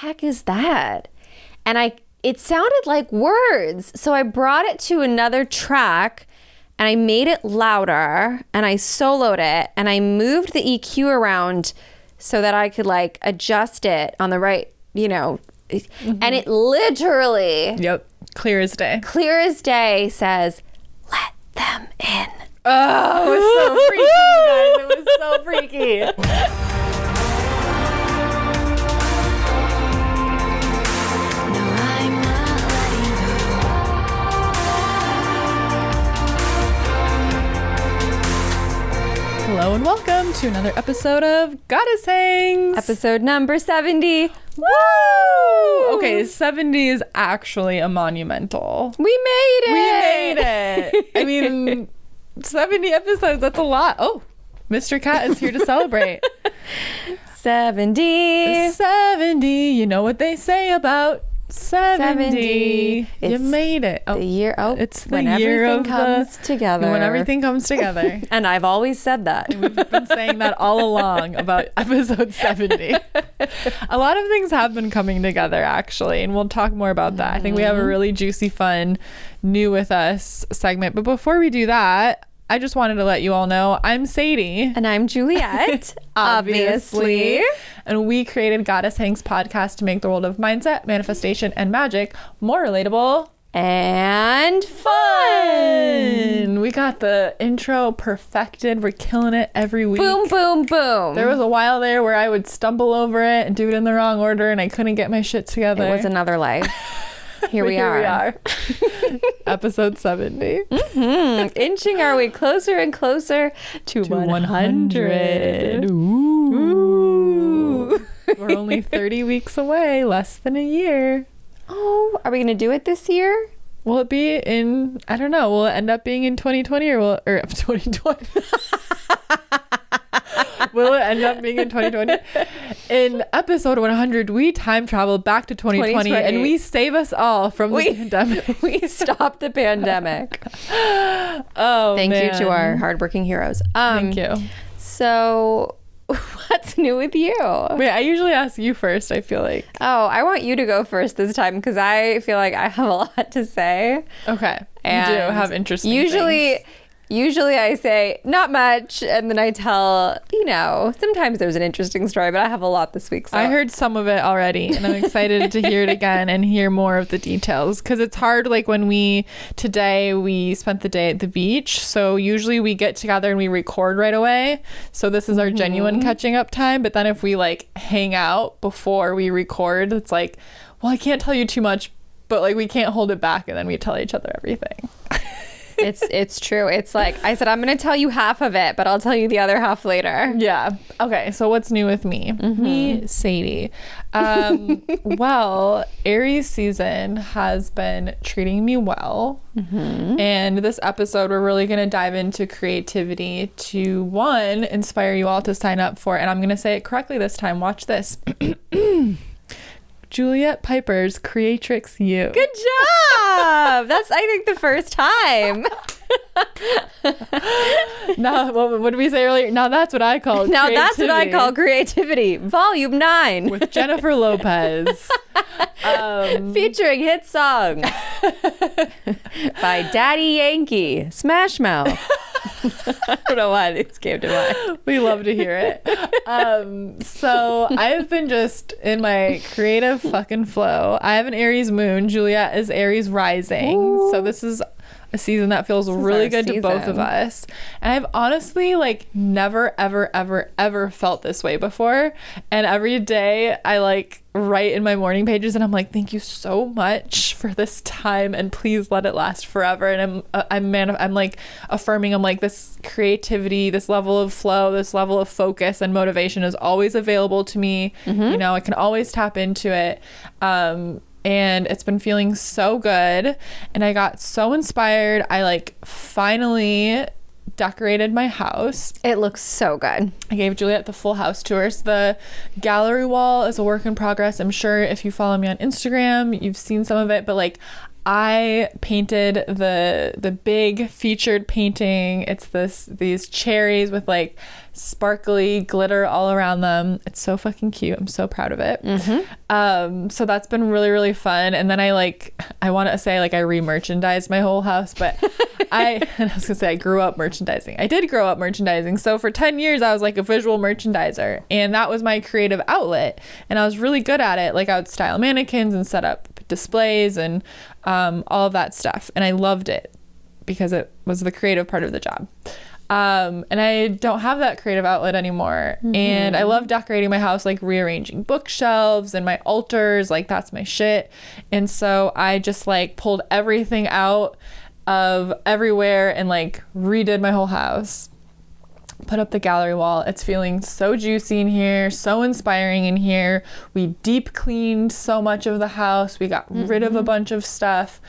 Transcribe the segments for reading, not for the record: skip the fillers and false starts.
heck is that? And it sounded like words. So I brought it to another track and I made it louder and I soloed it and I moved the EQ around so that I could like adjust it on the right, you know, and it literally. Yep. Clear as day. Clear as day says, let them in. Oh, it was so freaky, you guys. It was so freaky. Hello and welcome to another episode of Goddess Hangs. Episode number 70. Woo! Okay, 70 is actually a monumental. We made it. We made it. I mean, 70 episodes, that's a lot. Oh, Mr. Cat is here to celebrate. 70. 70. You know what they say about 70. You made it. Oh, the year. Oh, it's the when year everything of comes together. When everything comes together. And I've always said that. We've been saying that all along about episode 70. A lot of things have been coming together, actually, and we'll talk more about that. I think we have a really juicy, fun, new with us segment. But before we do that, I just wanted to let you all know I'm Sadie. And I'm Juliet. Obviously. And we created Goddess Hangs podcast to make the world of mindset, manifestation, and magic more relatable and fun. We got the intro perfected. We're killing it every week. Boom, boom, boom. There was a while there where I would stumble over it and do it in the wrong order and I couldn't get my shit together. It was another life. Here we are. Episode 70. Inching our way closer and closer to 100. Ooh. We're only 30 weeks away, less than a year. Oh, are we going to do it this year? Will it be in, I don't know, will it end up being in 2020 or 2020? Will it end up being in 2020? In episode 100, we time travel back to 2020 and we save us all from the pandemic. We stop the pandemic. Oh, Thank you to our hardworking heroes. Thank you. So, what's new with you? Wait, I usually ask you first, I feel like. Oh, I want you to go first this time because I feel like I have a lot to say. Okay. And you do have interesting things. Usually I say, not much, and then I tell, sometimes there's an interesting story, but I have a lot this week. So. I heard some of it already, and I'm excited to hear it again and hear more of the details, because it's hard, like today we spent the day at the beach, so usually we get together and we record right away, so this is our genuine catching up time, but then if we, hang out before we record, it's like, well, I can't tell you too much, but, we can't hold it back, and then we tell each other everything. It's true. It's like I said, I'm going to tell you half of it, but I'll tell you the other half later. Yeah. Okay. So what's new with me? Me, Sadie. Well, Aries season has been treating me well. And this episode, we're really going to dive into creativity to, one, inspire you all to sign up for, and I'm going to say it correctly this time. Watch this. Juliet Piper's Creatrix You. Good job. That's, I think, the first time. Now, what did we say earlier? Now that's what I call creativity. Now that's what I call creativity. Volume 9. With Jennifer Lopez. Featuring hit songs. By Daddy Yankee. Smash Mouth. I don't know why these came to mind. We love to hear it. So I've been just in my creative fucking flow. I have an Aries moon. Juliet is Aries rising. Ooh. So this is a season that feels really good to both of us. And I've honestly never, ever, ever, ever felt this way before. And every day I write in my morning pages and I'm like, thank you so much for this time and please let it last forever. And I'm affirming, I'm like, this creativity, this level of flow, this level of focus and motivation is always available to me. I can always tap into it. And it's been feeling so good and I got so inspired. I finally decorated my house. It looks so good. I gave Juliet the full house tours. The gallery wall is a work in progress. I'm sure if you follow me on Instagram, you've seen some of it, but I painted the big featured painting. It's these cherries with like sparkly glitter all around them. It's so fucking cute. I'm so proud of it. So that's been really, really fun. And then I want to say like I re-merchandised my whole house, but I was gonna say I grew up merchandising. I did grow up merchandising. So for 10 years I was like a visual merchandiser, and that was my creative outlet, and I was really good at it. Like I would style mannequins and set up displays and all of that stuff, and I loved it because it was the creative part of the job. And I don't have that creative outlet anymore. And I love decorating my house, like rearranging bookshelves and my altars, like that's my shit. And so I just like pulled everything out of everywhere and like redid my whole house. Put up the gallery wall. It's feeling so juicy in here, so inspiring in here. We deep cleaned so much of the house. We got rid of a bunch of stuff.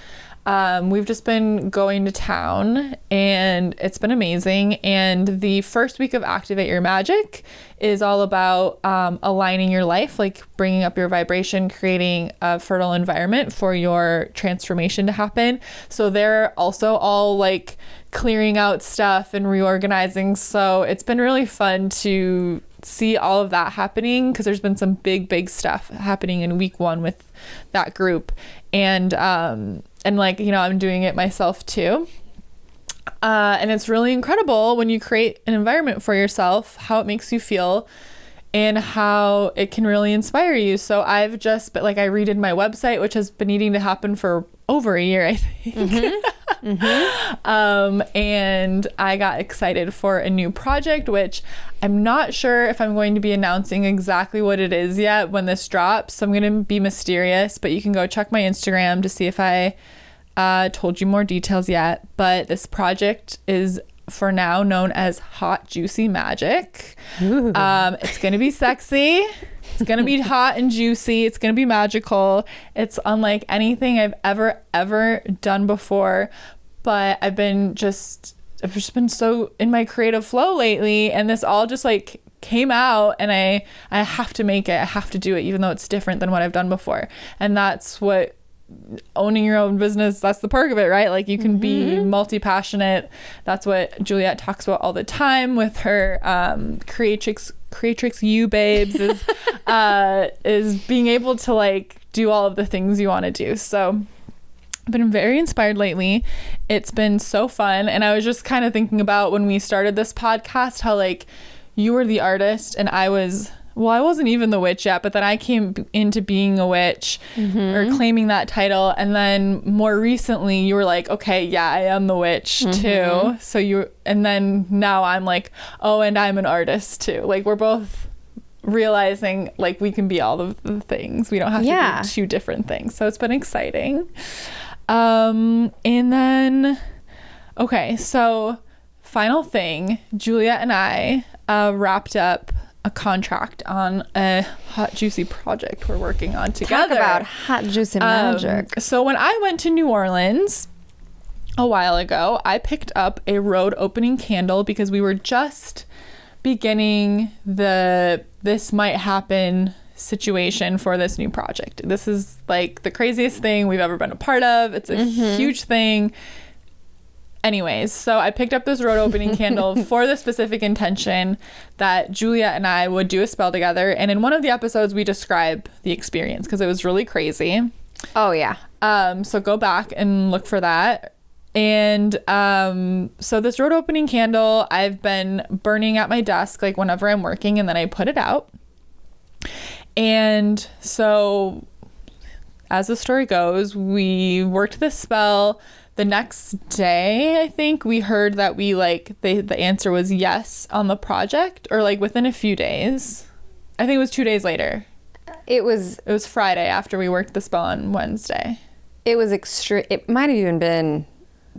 We've just been going to town, and it's been amazing. And the first week of Activate Your Magic is all about aligning your life, like bringing up your vibration, creating a fertile environment for your transformation to happen. So they're also all like clearing out stuff and reorganizing. So it's been really fun to see all of that happening, because there's been some big stuff happening in week 1 with that group. And like, you know, I'm doing it myself too. And it's really incredible when you create an environment for yourself, how it makes you feel and how it can really inspire you. So I've just, but like I redid my website, which has been needing to happen for over a year, I think. And I got excited for a new project, which I'm not sure if I'm going to be announcing exactly what it is yet when this drops. So I'm going to be mysterious, but you can go check my Instagram to see if I told you more details yet. But this project is for now known as Hot Juicy Magick. It's going to be sexy. It's going to be hot and juicy. It's going to be magical. It's unlike anything I've ever done before. But I've just been so in my creative flow lately, and this all just like came out, and I have to make it. I have to do it, even though it's different than what I've done before. And that's what owning your own business, that's the perk of it, right? Like you can be multi-passionate. That's what Juliet talks about all the time with her Creatrix you babes is being able to like do all of the things you want to do. So I've been very inspired lately. It's been so fun. And I was just kind of thinking about when we started this podcast, how like you were the artist and I wasn't even the witch yet, but then I came into being a witch or claiming that title. And then more recently you were like, okay, yeah, I am the witch too. So and then now I'm like, oh, and I'm an artist too. Like we're both realizing like we can be all of the things. We don't have to be two different things. So it's been exciting. And then, okay, so final thing, Juliet and I wrapped up a contract on a hot juicy project we're working on together. Talk about hot juicy magic. So when I went to New Orleans a while ago, I picked up a road opening candle because we were just beginning this might happen situation for this new project. This is like the craziest thing we've ever been a part of. It's a huge thing. Anyways, so I picked up this road opening candle for the specific intention that Juliet and I would do a spell together. And in one of the episodes, we describe the experience because it was really crazy. Oh, yeah. So go back and look for that. And so this road opening candle, I've been burning at my desk like whenever I'm working, and then I put it out. And so as the story goes, we worked this spell. The next day, I think we heard that the answer was yes on the project, or like within a few days. I think it was 2 days later. It was Friday after we worked the spell on Wednesday. It was extreme. It might have even been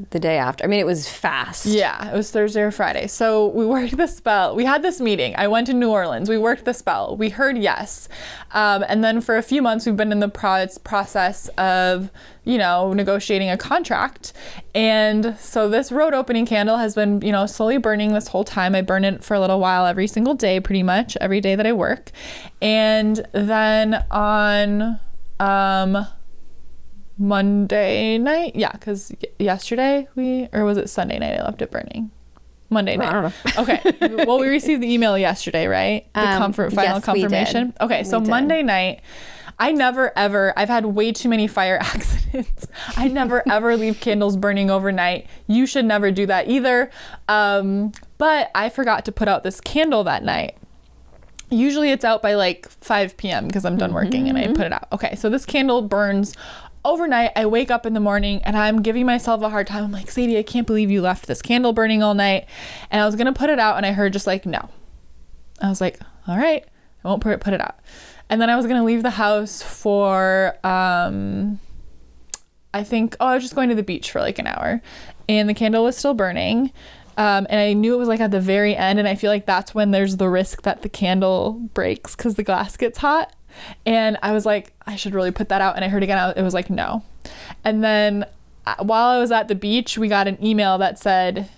the day after. I mean, it was fast. Yeah, it was Thursday or Friday. So we worked the spell. We had this meeting. I went to New Orleans. We worked the spell. We heard yes. And then for a few months, we've been in the process of, negotiating a contract. And so this road opening candle has been, slowly burning this whole time. I burn it for a little while every single day, pretty much every day that I work. And then on Monday night. Yeah, because yesterday or was it Sunday night I left it burning? Monday night. I don't know. Okay. Well, we received the email yesterday, right? The final confirmation. Okay, so Monday night, I've had way too many fire accidents. I never ever leave candles burning overnight. You should never do that either. But I forgot to put out this candle that night. Usually it's out by like 5 p.m. because I'm done working and I put it out. Okay, so this candle burns overnight. I wake up in the morning and I'm giving myself a hard time. I'm like, Sadie, I can't believe you left this candle burning all night. And I was going to put it out and I heard just like, no. I was like, all right, I won't put it out. And then I was going to leave the house for, I was just going to the beach for like an hour and the candle was still burning. And I knew it was like at the very end. And I feel like that's when there's the risk that the candle breaks because the glass gets hot. And I was like, I should really put that out. And I heard again, it was like, no. And then while I was at the beach, we got an email that said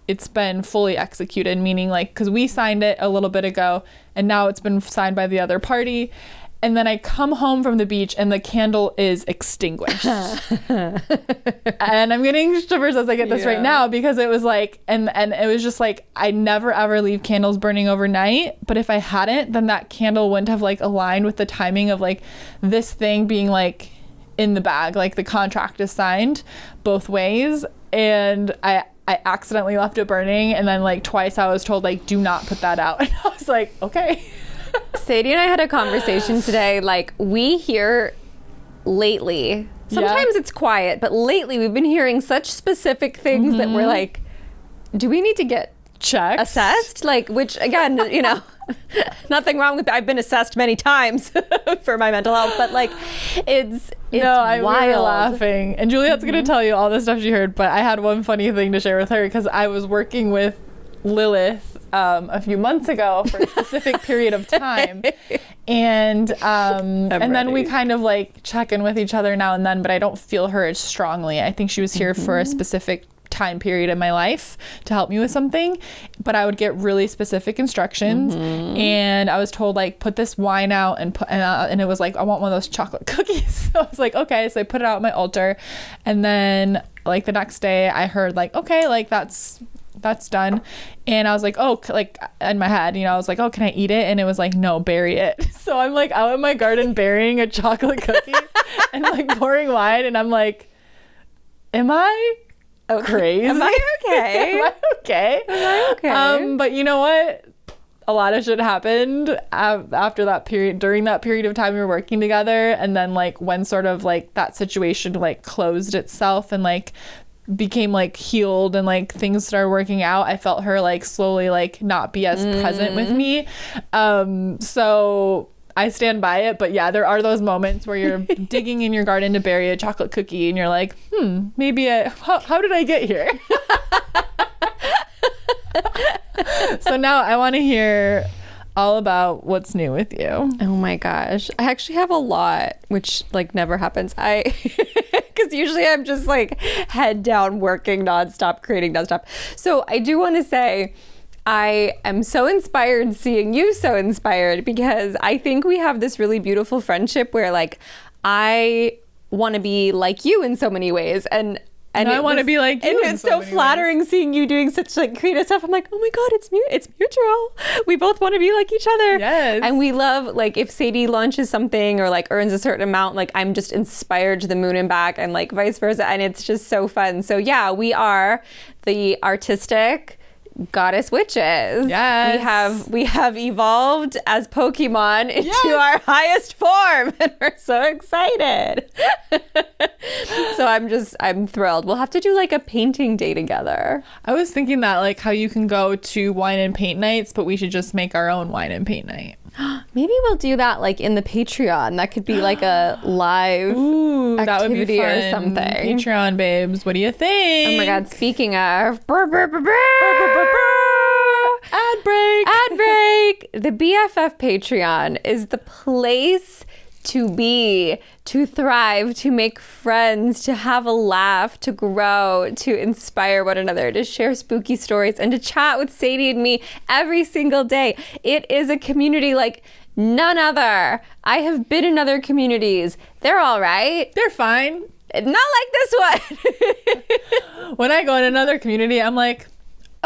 it's been fully executed, meaning like, because we signed it a little bit ago and now it's been signed by the other party. And then I come home from the beach and the candle is extinguished. And I'm getting shivers as I get this right now because it was like, and it was just like, I never ever leave candles burning overnight. But if I hadn't, then that candle wouldn't have like aligned with the timing of like this thing being like in the bag. Like the contract is signed both ways. And I accidentally left it burning. And then like twice I was told like, do not put that out. And I was like, okay. Sadie and I had a conversation today. Like, we hear lately, sometimes it's quiet, but lately we've been hearing such specific things that we're like, do we need to get checked, assessed? Like, which again, you know, nothing wrong with that. I've been assessed many times for my mental health, but like, it's wild. We were laughing. And Juliet's going to tell you all the stuff she heard, but I had one funny thing to share with her because I was working with Lilith a few months ago for a specific period of time and then we kind of like check in with each other now and then, but I don't feel her as strongly. I think she was here for a specific time period in my life to help me with something, but I would get really specific instructions and I was told like put this wine out and it was like I want one of those chocolate cookies. So I was like okay, so I put it out at my altar and then like the next day I heard like okay, like that's done. And I was like, oh, like in my head, you know, I was like, oh, can I eat it? And it was like, no, bury it. So I'm like out in my garden burying a chocolate cookie and like pouring wine. And I'm like, am I crazy? Am I okay? Am I okay? Am I okay? But you know what? A lot of shit happened after that period, during that period of time we were working together. And then like when sort of like that situation like closed itself and like became like healed and like things started working out, I felt her like slowly like not be as present with me. So I stand by it, but yeah, there are those moments where you're digging in your garden to bury a chocolate cookie and you're like, maybe how did I get here? So now I want to hear all about what's new with you. Oh my gosh. I actually have a lot, which like never happens. Because usually I'm just like head down working nonstop, creating nonstop. So I do want to say I am so inspired seeing you so inspired because I think we have this really beautiful friendship where like I want to be like you in so many ways. And I want to be like you. And it's so flattering seeing you doing such like creative stuff. I'm like, oh my God, it's mutual. We both want to be like each other. Yes. And we love like if Sadie launches something or like earns a certain amount, like I'm just inspired to the moon and back and like vice versa. And it's just so fun. So yeah, we are the artistic goddess witches. Yes. We have evolved as Pokemon into our highest form and we're so excited. So I'm thrilled. We'll have to do like a painting day together. I was thinking that like how you can go to wine and paint nights, but we should just make our own wine and paint night. Maybe we'll do that like in the Patreon. That could be like a live activity that would be fun. Or something. Patreon babes, what do you think? Oh my God, speaking of ad break. The BFF Patreon is the place to be, to thrive, to make friends, to have a laugh, to grow, to inspire one another, to share spooky stories, and to chat with Sadie and me every single day. It is a community like none other. I have been in other communities. They're all right. They're fine. Not like this one. When I go in another community, I'm like,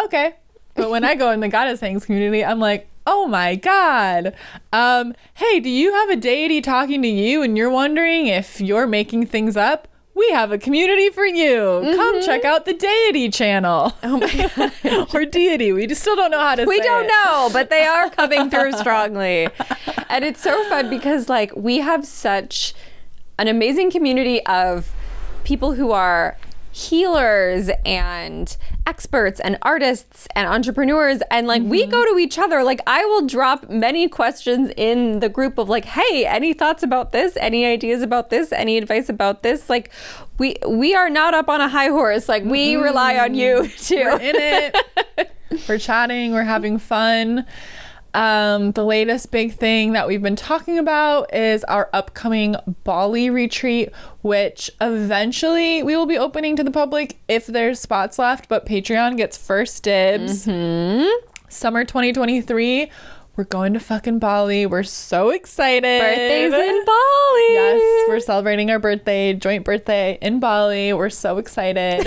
okay. But when I go in the Goddess Hangs community, I'm like, oh my God. Hey, do you have a deity talking to you and you're wondering if you're making things up? We have a community for you. Come check out the deity channel. Oh my God. Or deity. We just still don't know how to say it. We don't know, but they are coming through strongly. And it's so fun because like we have such an amazing community of people who are healers and experts and artists and entrepreneurs, and like we go to each other. Like I will drop many questions in the group of like, hey, any thoughts about this, any ideas about this, any advice about this? Like we are not up on a high horse. Like we rely on you too. We're in it. We're chatting, we're having fun. The latest big thing that we've been talking about is our upcoming Bali retreat, which eventually we will be opening to the public if there's spots left, but Patreon gets first dibs. Summer 2023, we're going to fucking Bali. We're so excited. Birthday's in Bali. Yes, we're celebrating our birthday, joint birthday in Bali. We're so excited.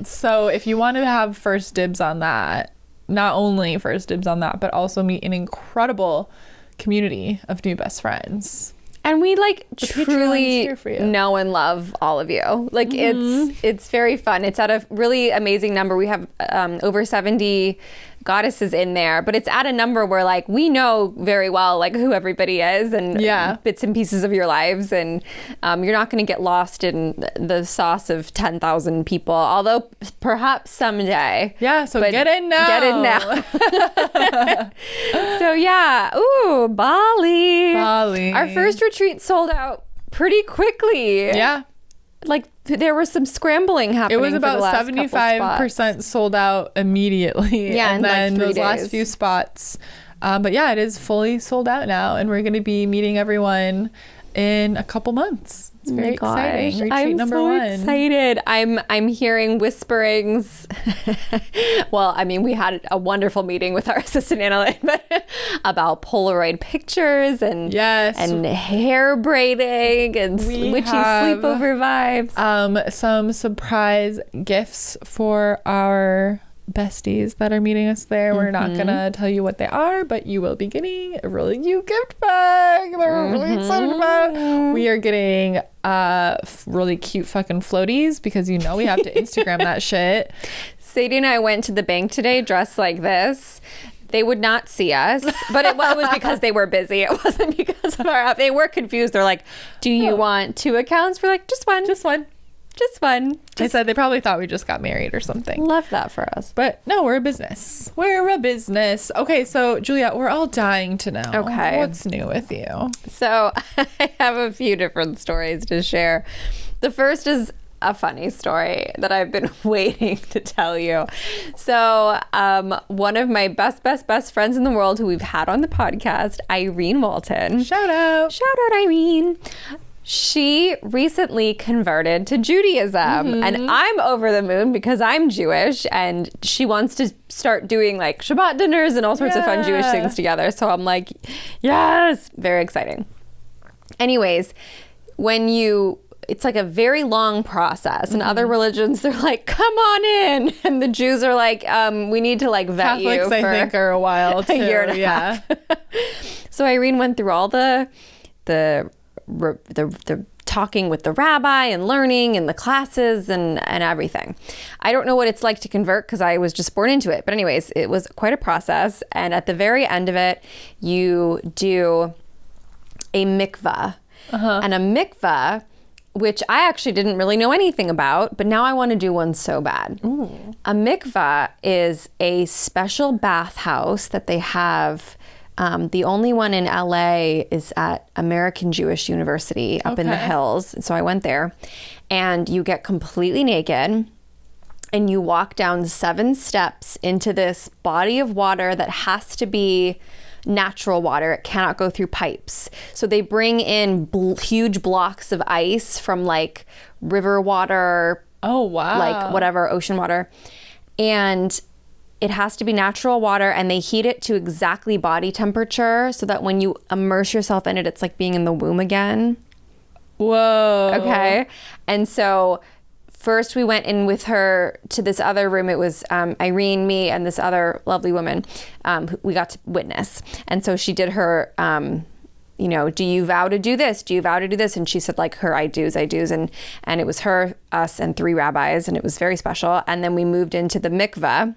So if you want to have first dibs on that, not only first dibs on that, but also meet an incredible community of new best friends. And we like The Patreon is truly here for you. know and love all of you. Like it's very fun. It's at a really amazing number. We have over 70 goddesses in there, but it's at a number where like we know very well like who everybody is and bits and pieces of your lives, and you're not going to get lost in the sauce of 10,000 people, although perhaps someday. So get in now. So yeah, ooh, Bali. Our first retreat sold out pretty quickly. Like there was some scrambling happening. It was about for the last 75% sold out immediately. Yeah, and then like 3 those last days. few spots. But yeah, it is fully sold out now, and we're going to be meeting everyone in a couple months. It's very exciting. Retreat I'm number so 1. excited. I'm hearing whisperings. Well, I mean, we had a wonderful meeting with our assistant analyst about Polaroid pictures and hair braiding and witchy sleepover vibes. Some surprise gifts for our besties that are meeting us there. We're not gonna tell you what they are, but you will be getting a really cute gift bag that we're really excited about. We are getting really cute fucking floaties because we have to Instagram that shit. Sadie and I went to the bank today dressed like this. They would not see us, but it was because they were busy. It wasn't because of our. They were confused. They're like, "Do you want 2 accounts?" We're like, "Just one, just one." I said they probably thought we just got married or something. Love that for us. But no, we're a business. Okay, so Juliet, we're all dying to know. Okay. What's new with you? So I have a few different stories to share. The first is a funny story that I've been waiting to tell you. So one of my best friends in the world who we've had on the podcast, Irene Walton. Shout out Irene. She recently converted to Judaism, and I'm over the moon because I'm Jewish, and she wants to start doing like Shabbat dinners and all sorts of fun Jewish things together. So I'm like, yes, very exciting. Anyways, it's like a very long process. In other religions, they're like, come on in. And the Jews are like, we need to like vet Catholics, you for I think, are a while too. a year and a half. So Irene went through all the talking with the rabbi and learning and the classes and everything. I don't know what it's like to convert because I was just born into it. But anyways, it was quite a process. And at the very end of it, you do a mikvah. And a mikvah, which I actually didn't really know anything about, but now I want to do one so bad. A mikvah is a special bathhouse that they have. The only one in LA is at American Jewish University up in the hills. So I went there, and you get completely naked and you walk down 7 steps into this body of water that has to be natural water. It cannot go through pipes. So they bring in huge blocks of ice from like river water. Oh, wow. Like whatever, ocean water. And it has to be natural water, and they heat it to exactly body temperature so that when you immerse yourself in it, it's like being in the womb again. Whoa. Okay. And so first we went in with her to this other room. It was Irene, me, and this other lovely woman who we got to witness. And so she did her, you know, do you vow to do this? Do you vow to do this? And she said like her I do's. And it was her, us, and 3 rabbis, and it was very special. And then we moved into the mikvah.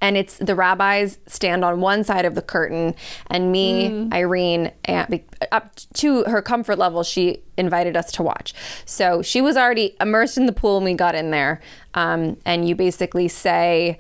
And it's the rabbis stand on one side of the curtain, and me, Irene, and up to her comfort level, she invited us to watch. So she was already immersed in the pool when we got in there. And you basically say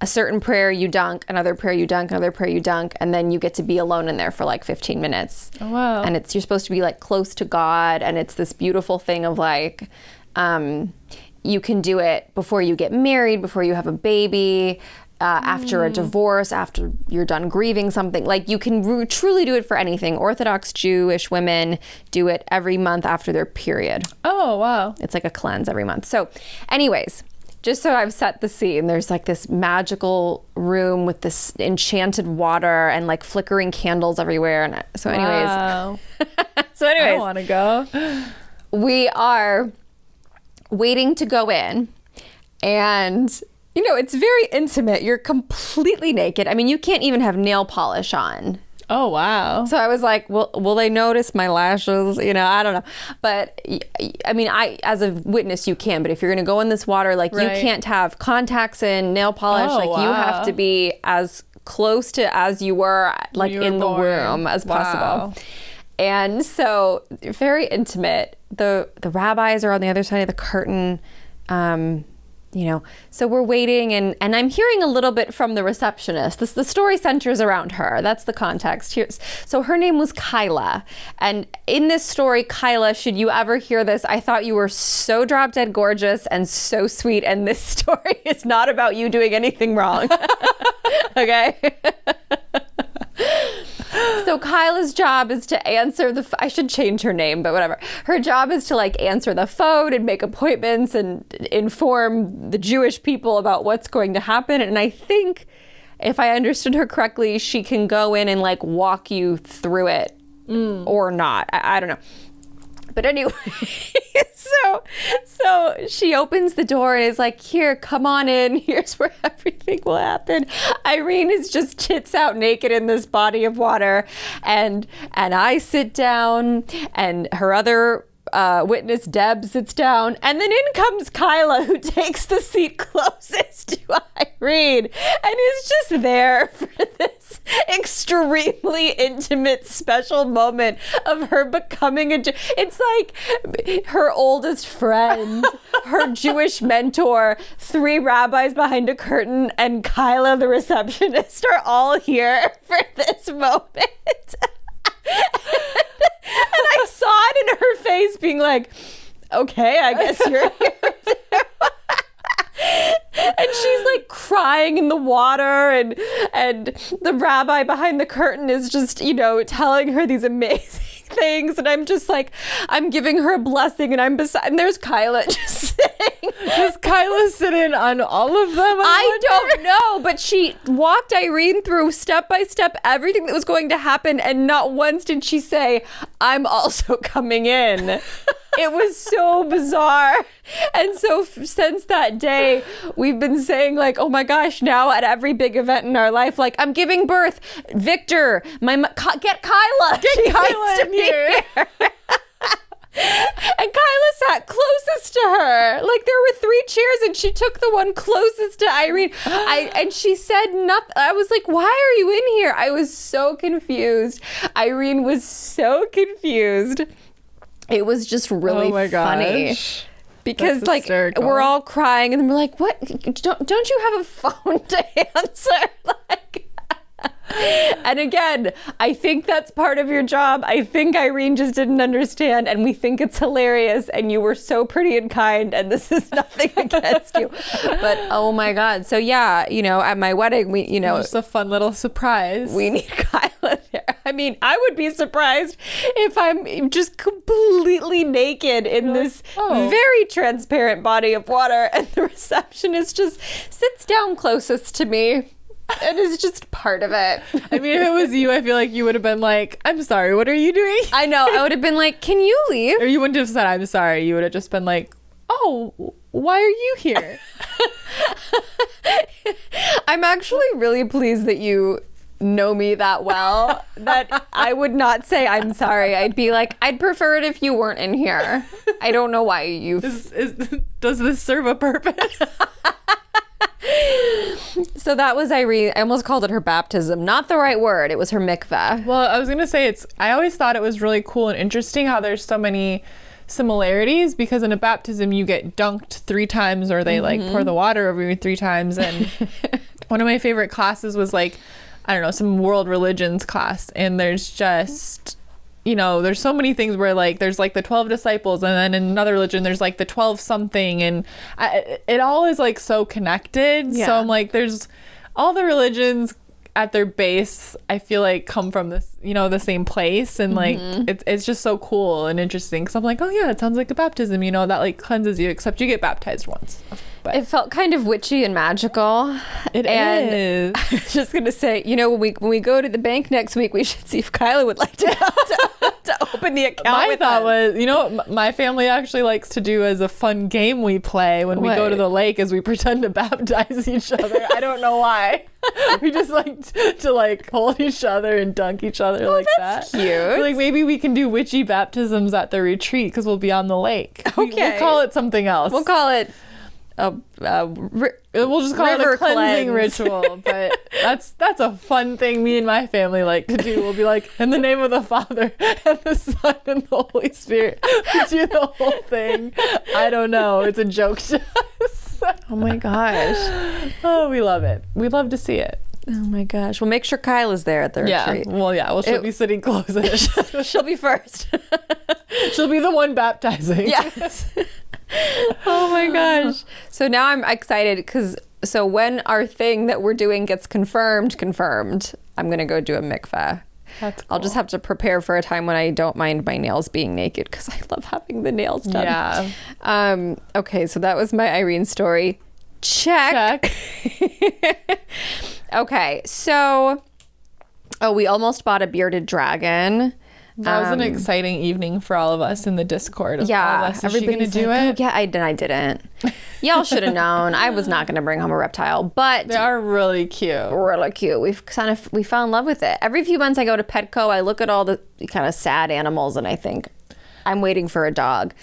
a certain prayer, you dunk, another prayer, you dunk, another prayer, you dunk, and then you get to be alone in there for like 15 minutes. Oh, wow. And you're supposed to be like close to God, and it's this beautiful thing of like, you can do it before you get married, before you have a baby, after a divorce, after you're done grieving something. Like you can truly do it for anything. Orthodox Jewish women do it every month after their period. Oh, wow. It's like a cleanse every month. So anyways, just so I've set the scene, there's like this magical room with this enchanted water and like flickering candles everywhere. And so anyways, wow. I want to go. We are waiting to go in, and you know, it's very intimate. You're completely naked. I mean, you can't even have nail polish on. Oh, wow. So I was like, well, will they notice my lashes? You know, I don't know. But I mean, as a witness, you can. But if you're going to go in this water, like you can't have contacts in, nail polish. Oh, like you have to be as close to as you were like in the womb as possible. And so very intimate. The rabbis are on the other side of the curtain. You know, so we're waiting, and I'm hearing a little bit from the receptionist. The story centers around her. That's the context here. So her name was Kyla. And in this story, Kyla, should you ever hear this, I thought you were so drop dead gorgeous and so sweet. And this story is not about you doing anything wrong. Okay? So Kyla's job is to answer I should change her name, but whatever. Her job is to like answer the phone and make appointments and inform the Jewish people about what's going to happen. And I think if I understood her correctly, she can go in and like walk you through it or not. I don't know. But anyway, so she opens the door and is like, here, come on in. Here's where everything will happen. Irene is just tits out naked in this body of water. And I sit down, and her other witness, Deb, sits down. And then in comes Kyla, who takes the seat closest to Irene and is just there for this extremely intimate, special moment of her becoming it's like her oldest friend, her Jewish mentor, 3 rabbis behind a curtain, and Kyla, the receptionist, are all here for this moment. And I saw it in her face being like, okay, I guess you're here too. And she's like crying in the water, and the rabbi behind the curtain is just, you know, telling her these amazing things, and I'm just like, I'm giving her a blessing, and and there's Kyla just sitting. Does Kyla sit in on all of them? I don't know, but she walked Irene through step by step everything that was going to happen, and not once did she say, I'm also coming in. It was so bizarre. And so since that day, we've been saying like, oh my gosh, now at every big event in our life, like, I'm giving birth. Victor, get Kyla. Get Kyla in here. And Kyla sat closest to her. Like, there were 3 chairs, and she took the one closest to Irene. And she said nothing. I was like, why are you in here? I was so confused. Irene was so confused. It was just really funny. Gosh. Because like hysterical. We're all crying, and then we're like, what? Don't you have a phone to answer? Like, and again, I think that's part of your job. I think Irene just didn't understand, and we think it's hilarious, and you were so pretty and kind, and this is nothing against you. But oh my God. So yeah, you know, at my wedding, we, you know, just a fun little surprise. We need Kyla there. I mean, I would be surprised if I'm just completely naked in this very transparent body of water and the receptionist just sits down closest to me and is just part of it. I mean, if it was you, I feel like you would have been like, I'm sorry, what are you doing? I know. I would have been like, can you leave? Or you wouldn't have said, I'm sorry. You would have just been like, oh, why are you here? I'm actually really pleased that you know me that well that I would not say I'm sorry. I'd be like, I'd prefer it if you weren't in here. I don't know why you... Does this serve a purpose? So that was Irene. I almost called it her baptism. Not the right word. It was her mikvah. Well, I was going to say I always thought it was really cool and interesting how there's so many similarities, because in a baptism you get dunked 3 times, or they like pour the water over you 3 times. And one of my favorite classes was like, I don't know, some world religions class, and there's just, you know, there's so many things where like there's like the 12 disciples, and then in another religion there's like the 12 something, and it all is like so connected. So I'm like, there's all the religions at their base, I feel like, come from this, you know, the same place, and like it's just so cool and interesting, because I'm like, oh yeah, it sounds like a baptism, you know, that like cleanses you, except you get baptized once. But it felt kind of witchy and magical. It is. I was just gonna say, you know, when we go to the bank next week, we should see if Kyla would like to come to open the account. My thought was, you know, what my family actually likes to do as a fun game we play when we go to the lake, is we pretend to baptize each other. I don't know why. We just like to like hold each other and dunk each other like that's that. Cute. Like maybe we can do witchy baptisms at the retreat, because we'll be on the lake. Okay. We'll call it something else. We'll call it we'll just call it a cleansing ritual. But that's a fun thing me and my family like to do. We'll be like, in the name of the Father and the Son and the Holy Spirit. We do the whole thing. I don't know. It's a joke to us. Oh my gosh. Oh, we love it. We love to see it. Oh my gosh. Well, make sure Kyla's there at the retreat. Well, yeah. Well, she'll be sitting closest. She'll be first. She'll be the one baptizing. Yes. Oh my gosh. So now I'm excited, because so when our thing that we're doing gets confirmed, I'm going to go do a mikvah. That's cool. I'll just have to prepare for a time when I don't mind my nails being naked, because I love having the nails done. Yeah. Okay, so that was my Irene story. Check. Okay, so we almost bought a bearded dragon. That was an exciting evening for all of us in the Discord. All of us. Is she gonna do like, it? Oh, yeah, I didn't. Y'all should have known. I was not gonna bring home a reptile, but they are really cute. Really cute. We fell in love with it. Every few months I go to Petco, I look at all the kind of sad animals, and I think I'm waiting for a dog.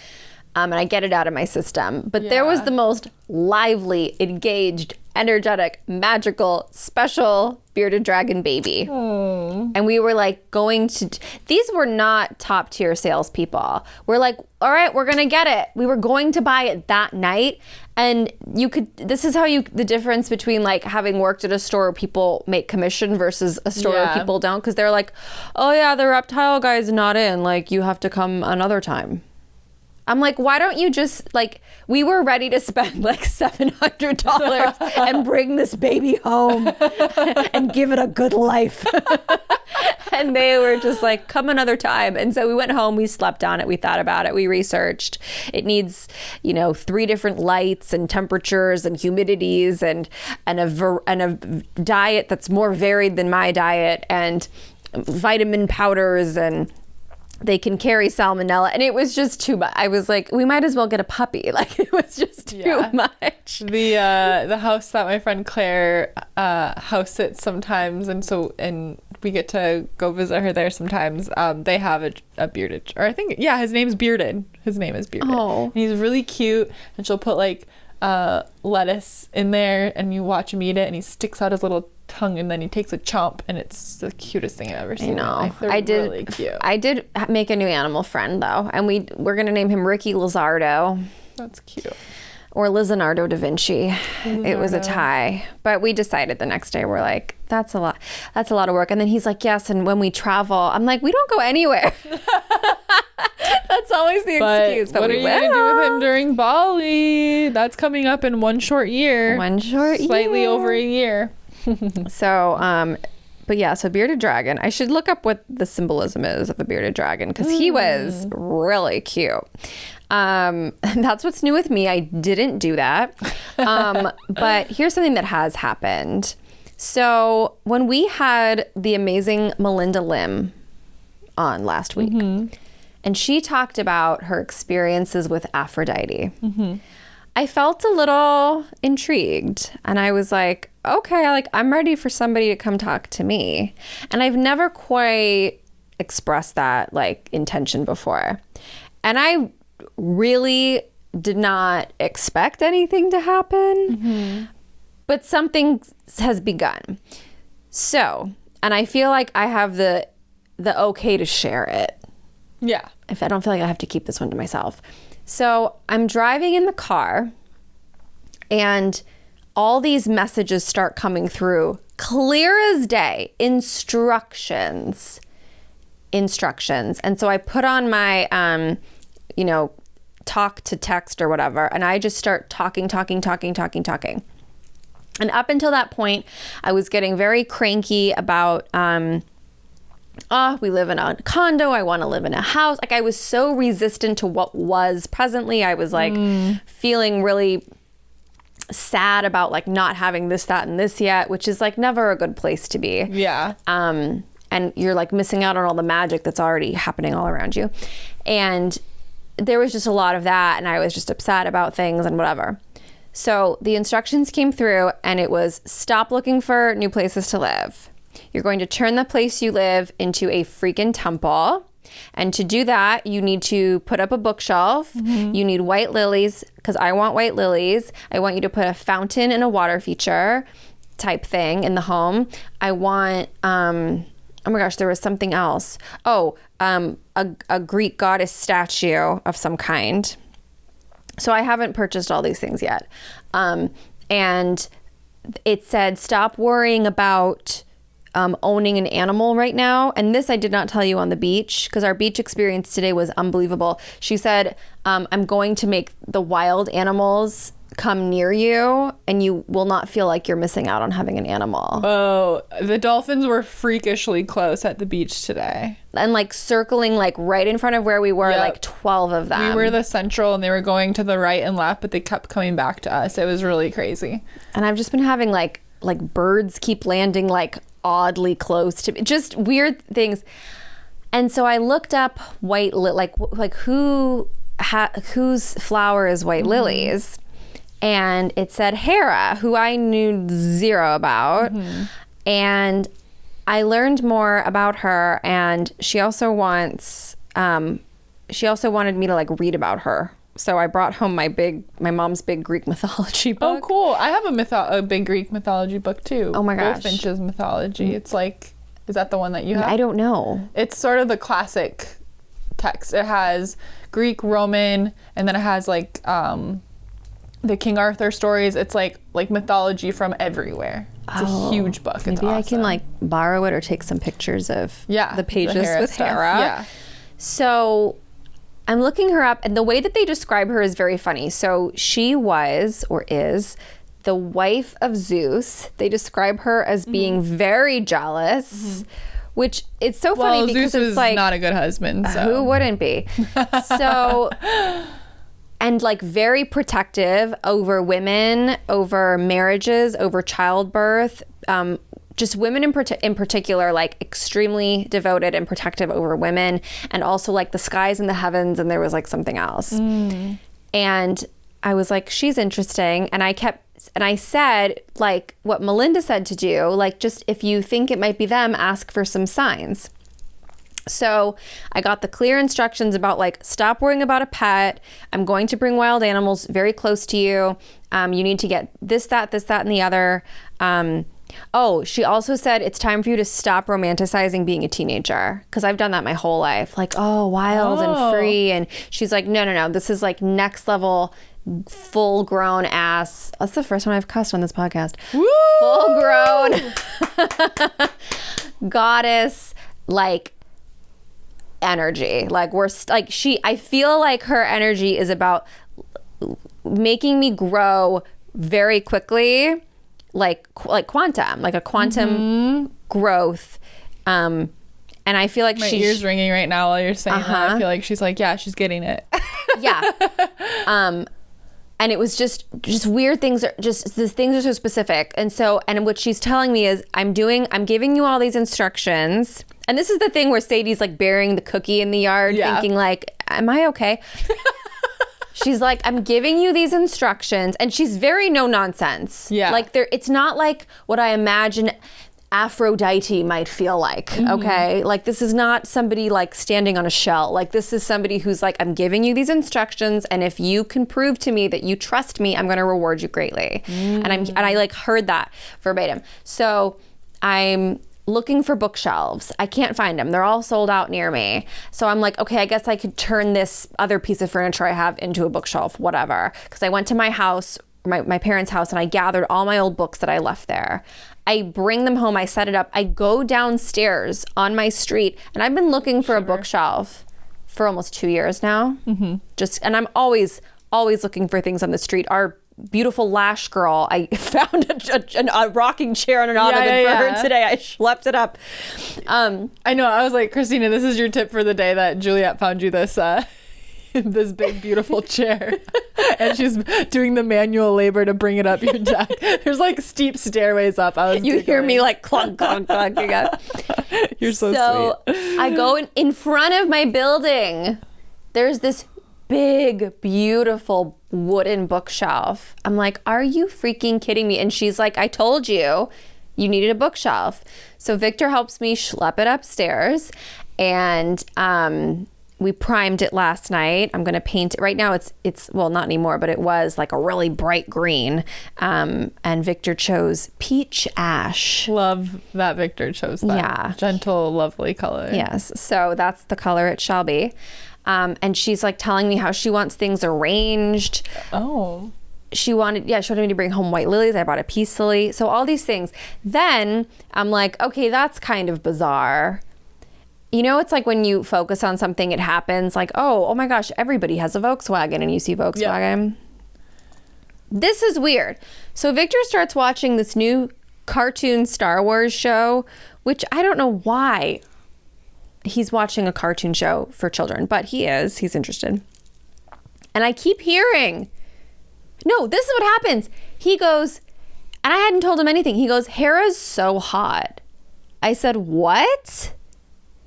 And I get it out of my system. But there was the most lively, engaged, energetic, magical, special bearded dragon baby. And we were like these were not top tier salespeople. We're like, all right, we're gonna get it. We were going to buy it that night. And this is the difference between like having worked at a store where people make commission versus a store where people don't. Because they're like, oh yeah, the reptile guy's not in. Like, you have to come another time. I'm like, why don't you just, like, we were ready to spend like $700 and bring this baby home and give it a good life. And they were just like, come another time. And so we went home, we slept on it, we thought about it, we researched. It needs, 3 different lights and temperatures and humidities and a diet that's more varied than my diet, and vitamin powders, and they can carry salmonella, and it was just too much. I was like, we might as well get a puppy. Like, it was just too much. The house that my friend Claire house sits sometimes, and we get to go visit her there sometimes. They have a bearded, or I think, his name's Bearded. His name is Bearded. Oh. And he's really cute, and she'll put like lettuce in there, and you watch him eat it, and he sticks out his little tongue, and then he takes a chomp, and it's the cutest thing I've ever seen. I know. Really cute. I did make a new animal friend though, and we're gonna name him Ricky Lizardo. That's cute. Or Lizardo da Vinci. It was a tie, but we decided the next day, we're like, that's a lot of work. And then he's like, yes, and when we travel, I'm like, we don't go anywhere. That's always the excuse. But what are you going to do with him during Bali? That's coming up in one short year. Slightly over a year. So But yeah, so bearded dragon. I should look up what the symbolism is of the bearded dragon because he was really cute. That's what's new with me. I didn't do that. But here's something that has happened. So when we had the amazing Melinda Lim on last week, and she talked about her experiences with Aphrodite, I felt a little intrigued, and I was like, okay, like I'm ready for somebody to come talk to me. And I've never quite expressed that like intention before. And I really did not expect anything to happen, but something has begun. So, and I feel like I have the okay to share it. Yeah. If I don't feel like I have to keep this one to myself. So I'm driving in the car and all these messages start coming through, clear as day, instructions. And so I put on my, talk to text or whatever, and I just start talking. And up until that point, I was getting very cranky about, we live in a condo, I want to live in a house. Like I was so resistant to what was presently. I was like feeling really sad about like not having this, that, and this yet, which is like never a good place to be. Yeah. And you're like missing out on all the magic that's already happening all around you. And there was just a lot of that, and I was just upset about things and whatever. So the instructions came through, and it was stop looking for new places to live. You're going to turn the place you live into a freaking temple. And to do that, you need to put up a bookshelf. You need white lilies, because I want white lilies. I want you to put a fountain and a water feature type thing in the home. I want, oh my gosh, there was something else. A Greek goddess statue of some kind. So I haven't purchased all these things yet. And it said, stop worrying about owning an animal right now. And this I did not tell you on the beach, because our beach experience today was unbelievable. She said, I'm going to make the wild animals come near you, and you will not feel like you're missing out on having an animal. Oh, the dolphins were freakishly close at the beach today. And like circling like right in front of where we were, like 12 of them. We were the central, and they were going to the right and left, but they kept coming back to us. It was really crazy. And I've just been having like birds keep landing like oddly close to me. Just weird things. And so I looked up white whose flower is white lilies. And it said Hera, who I knew zero about. And I learned more about her, and she also wanted me to like read about her. So I brought home my mom's big Greek mythology book. Oh, cool. I have a big Greek mythology book too. Oh my gosh. Goldfinch's mythology. It's like, is that the one that you have? I don't know. It's sort of the classic text. It has Greek, Roman, and then it has like, the King Arthur stories. It's like mythology from everywhere. It's a huge book. It's maybe awesome. I can like borrow it or take some pictures of the pages with stuff. Hera. Yeah. So I'm looking her up, and the way that they describe her is very funny. So she was, or is, the wife of Zeus. They describe her as being very jealous, which it's so funny because Zeus it's like not a good husband. So. Who wouldn't be? So. And like very protective over women, over marriages, over childbirth. Just women in particular, like extremely devoted and protective over women, and also like the skies and the heavens. And there was like something else. And I was like, she's interesting. And I said like what Melinda said to do, like just if you think it might be them, ask for some signs. So I got the clear instructions about like, stop worrying about a pet. I'm going to bring wild animals very close to you. You need to get this, that, and the other. She also said it's time for you to stop romanticizing being a teenager. Cause I've done that my whole life. Like, wild and free. And she's like, no. This is like next level, full grown ass. That's the first time I've cussed on this podcast. Woo! Full grown goddess, like, energy. Like I feel like her energy is about making me grow very quickly, like quantum, like a quantum growth. And I feel like my ears ringing right now while you're saying that. I feel like she's like, yeah, she's getting it. Yeah. And it was just weird things. The things are so specific. And what she's telling me is I'm giving you all these instructions. And this is the thing where Sadie's like burying the cookie in the yard, thinking like, am I okay? She's like, I'm giving you these instructions. And she's very no nonsense. Yeah. Like it's not like what I imagine Aphrodite might feel like, okay? Like this is not somebody like standing on a shell. Like this is somebody who's like, I'm giving you these instructions, and if you can prove to me that you trust me, I'm gonna reward you greatly. And I like heard that verbatim. So I'm looking for bookshelves. I can't find them. They're all sold out near me. So I'm like, okay, I guess I could turn this other piece of furniture I have into a bookshelf, whatever. Because I went to my house, my parents' house, and I gathered all my old books that I left there. I bring them home, I set it up, I go downstairs on my street, and I've been looking for a bookshelf for almost 2 years now. And I'm always looking for things on the street. Our beautiful lash girl, I found a rocking chair and an ottoman for her today. I schlepped it up. I know, I was like, Christina, this is your tip for the day, that Juliet found you this this big beautiful chair, and she's doing the manual labor to bring it up your deck. There's like steep stairways up. You hear me like clunk clunk clunking up. You're so sweet. I go in front of my building. There's this big beautiful wooden bookshelf. I'm like, are you freaking kidding me? And she's like, I told you needed a bookshelf. So Victor helps me schlep it upstairs, and we primed it last night. I'm going to paint it. Right now it's well, not anymore, but it was like a really bright green. And Victor chose peach ash. Love that Victor chose that. Yeah. Gentle, lovely color. Yes. So that's the color it shall be. And she's like telling me how she wants things arranged. Oh. She wanted me to bring home white lilies. I bought a peace lily. So all these things. Then I'm like, okay, that's kind of bizarre. You know, it's like when you focus on something, it happens. Like, oh my gosh, everybody has a Volkswagen, and you see Volkswagen. Yep. This is weird. So Victor starts watching this new cartoon Star Wars show, which I don't know why he's watching a cartoon show for children, but he's interested. And I keep hearing, no, this is what happens. He goes, and I hadn't told him anything. He goes, Hera's so hot. I said, what?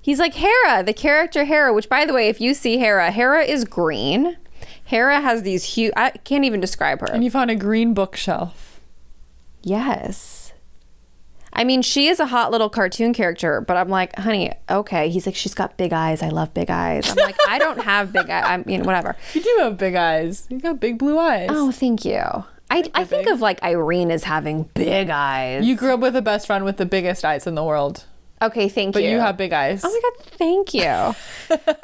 He's like, Hera, the character Hera, which, by the way, if you see Hera is green. Hera has these huge, I can't even describe her. And you found a green bookshelf. Yes. I mean, she is a hot little cartoon character, but I'm like, honey, okay. He's like, she's got big eyes. I love big eyes. I'm like, I don't have big eyes. I mean, whatever. You do have big eyes. You got big blue eyes. Oh, thank you. I think of like Irene as having big eyes. You grew up with a best friend with the biggest eyes in the world. Okay, thank you. But you have big eyes. Oh my God, thank you.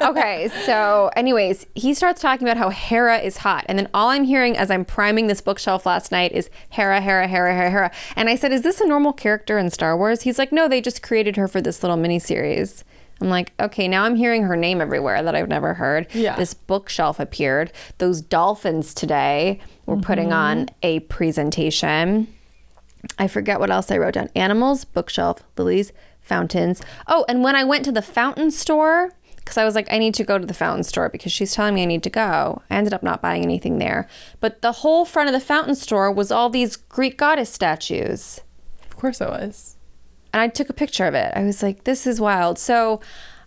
Okay, so anyways, he starts talking about how Hera is hot. And then all I'm hearing as I'm priming this bookshelf last night is Hera, Hera, Hera, Hera, Hera. And I said, is this a normal character in Star Wars? He's like, no, they just created her for this little miniseries. I'm like, okay, now I'm hearing her name everywhere that I've never heard. Yeah. This bookshelf appeared. Those dolphins today were putting on a presentation. I forget what else I wrote down. Animals, bookshelf, lilies, fountains. Oh, and when I went to the fountain store, because I was like, I need to go to the fountain store because she's telling me I need to go. I ended up not buying anything there. But the whole front of the fountain store was all these Greek goddess statues. Of course it was. And I took a picture of it. I was like, this is wild. So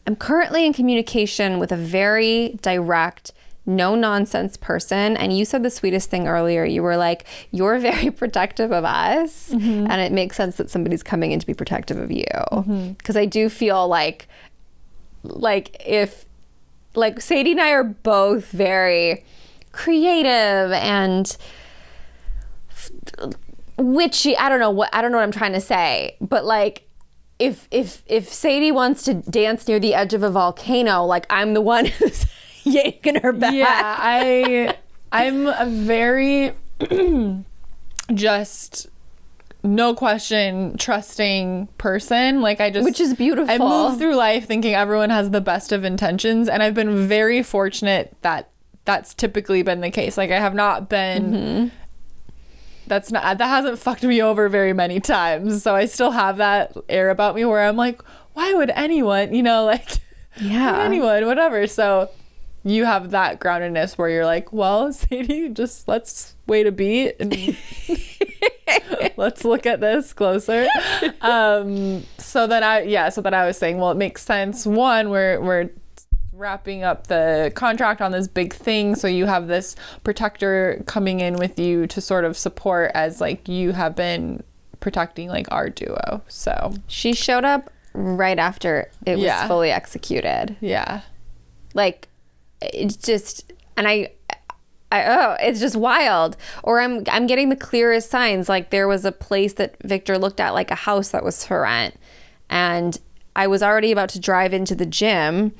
I'm currently in communication with a very direct, no nonsense person. And you said the sweetest thing earlier. You were like, you're very protective of us. And it makes sense that somebody's coming in to be protective of you. Because I do feel like if like Sadie and I are both very creative and witchy. I don't know what I'm trying to say. But like if Sadie wants to dance near the edge of a volcano, like I'm the one who's yanking her back. Yeah, I'm a very just no question trusting person. Like which is beautiful. I move through life thinking everyone has the best of intentions, and I've been very fortunate that that's typically been the case. Like I have not been that hasn't fucked me over very many times. So I still have that air about me where I'm like, why would anyone, like, Yeah. anyone, whatever. So you have that groundedness where you're like, well, Sadie, just let's wait a beat and let's look at this closer. So then I was saying, well, it makes sense. One, we're wrapping up the contract on this big thing, so you have this protector coming in with you to sort of support as like you have been protecting like our duo. So She showed up right after it was fully executed. yeah, Like, it's just, and it's just wild. Or I'm getting the clearest signs. Like, there was a place that Victor looked at, like a house that was for rent, and I was already about to drive into the gym,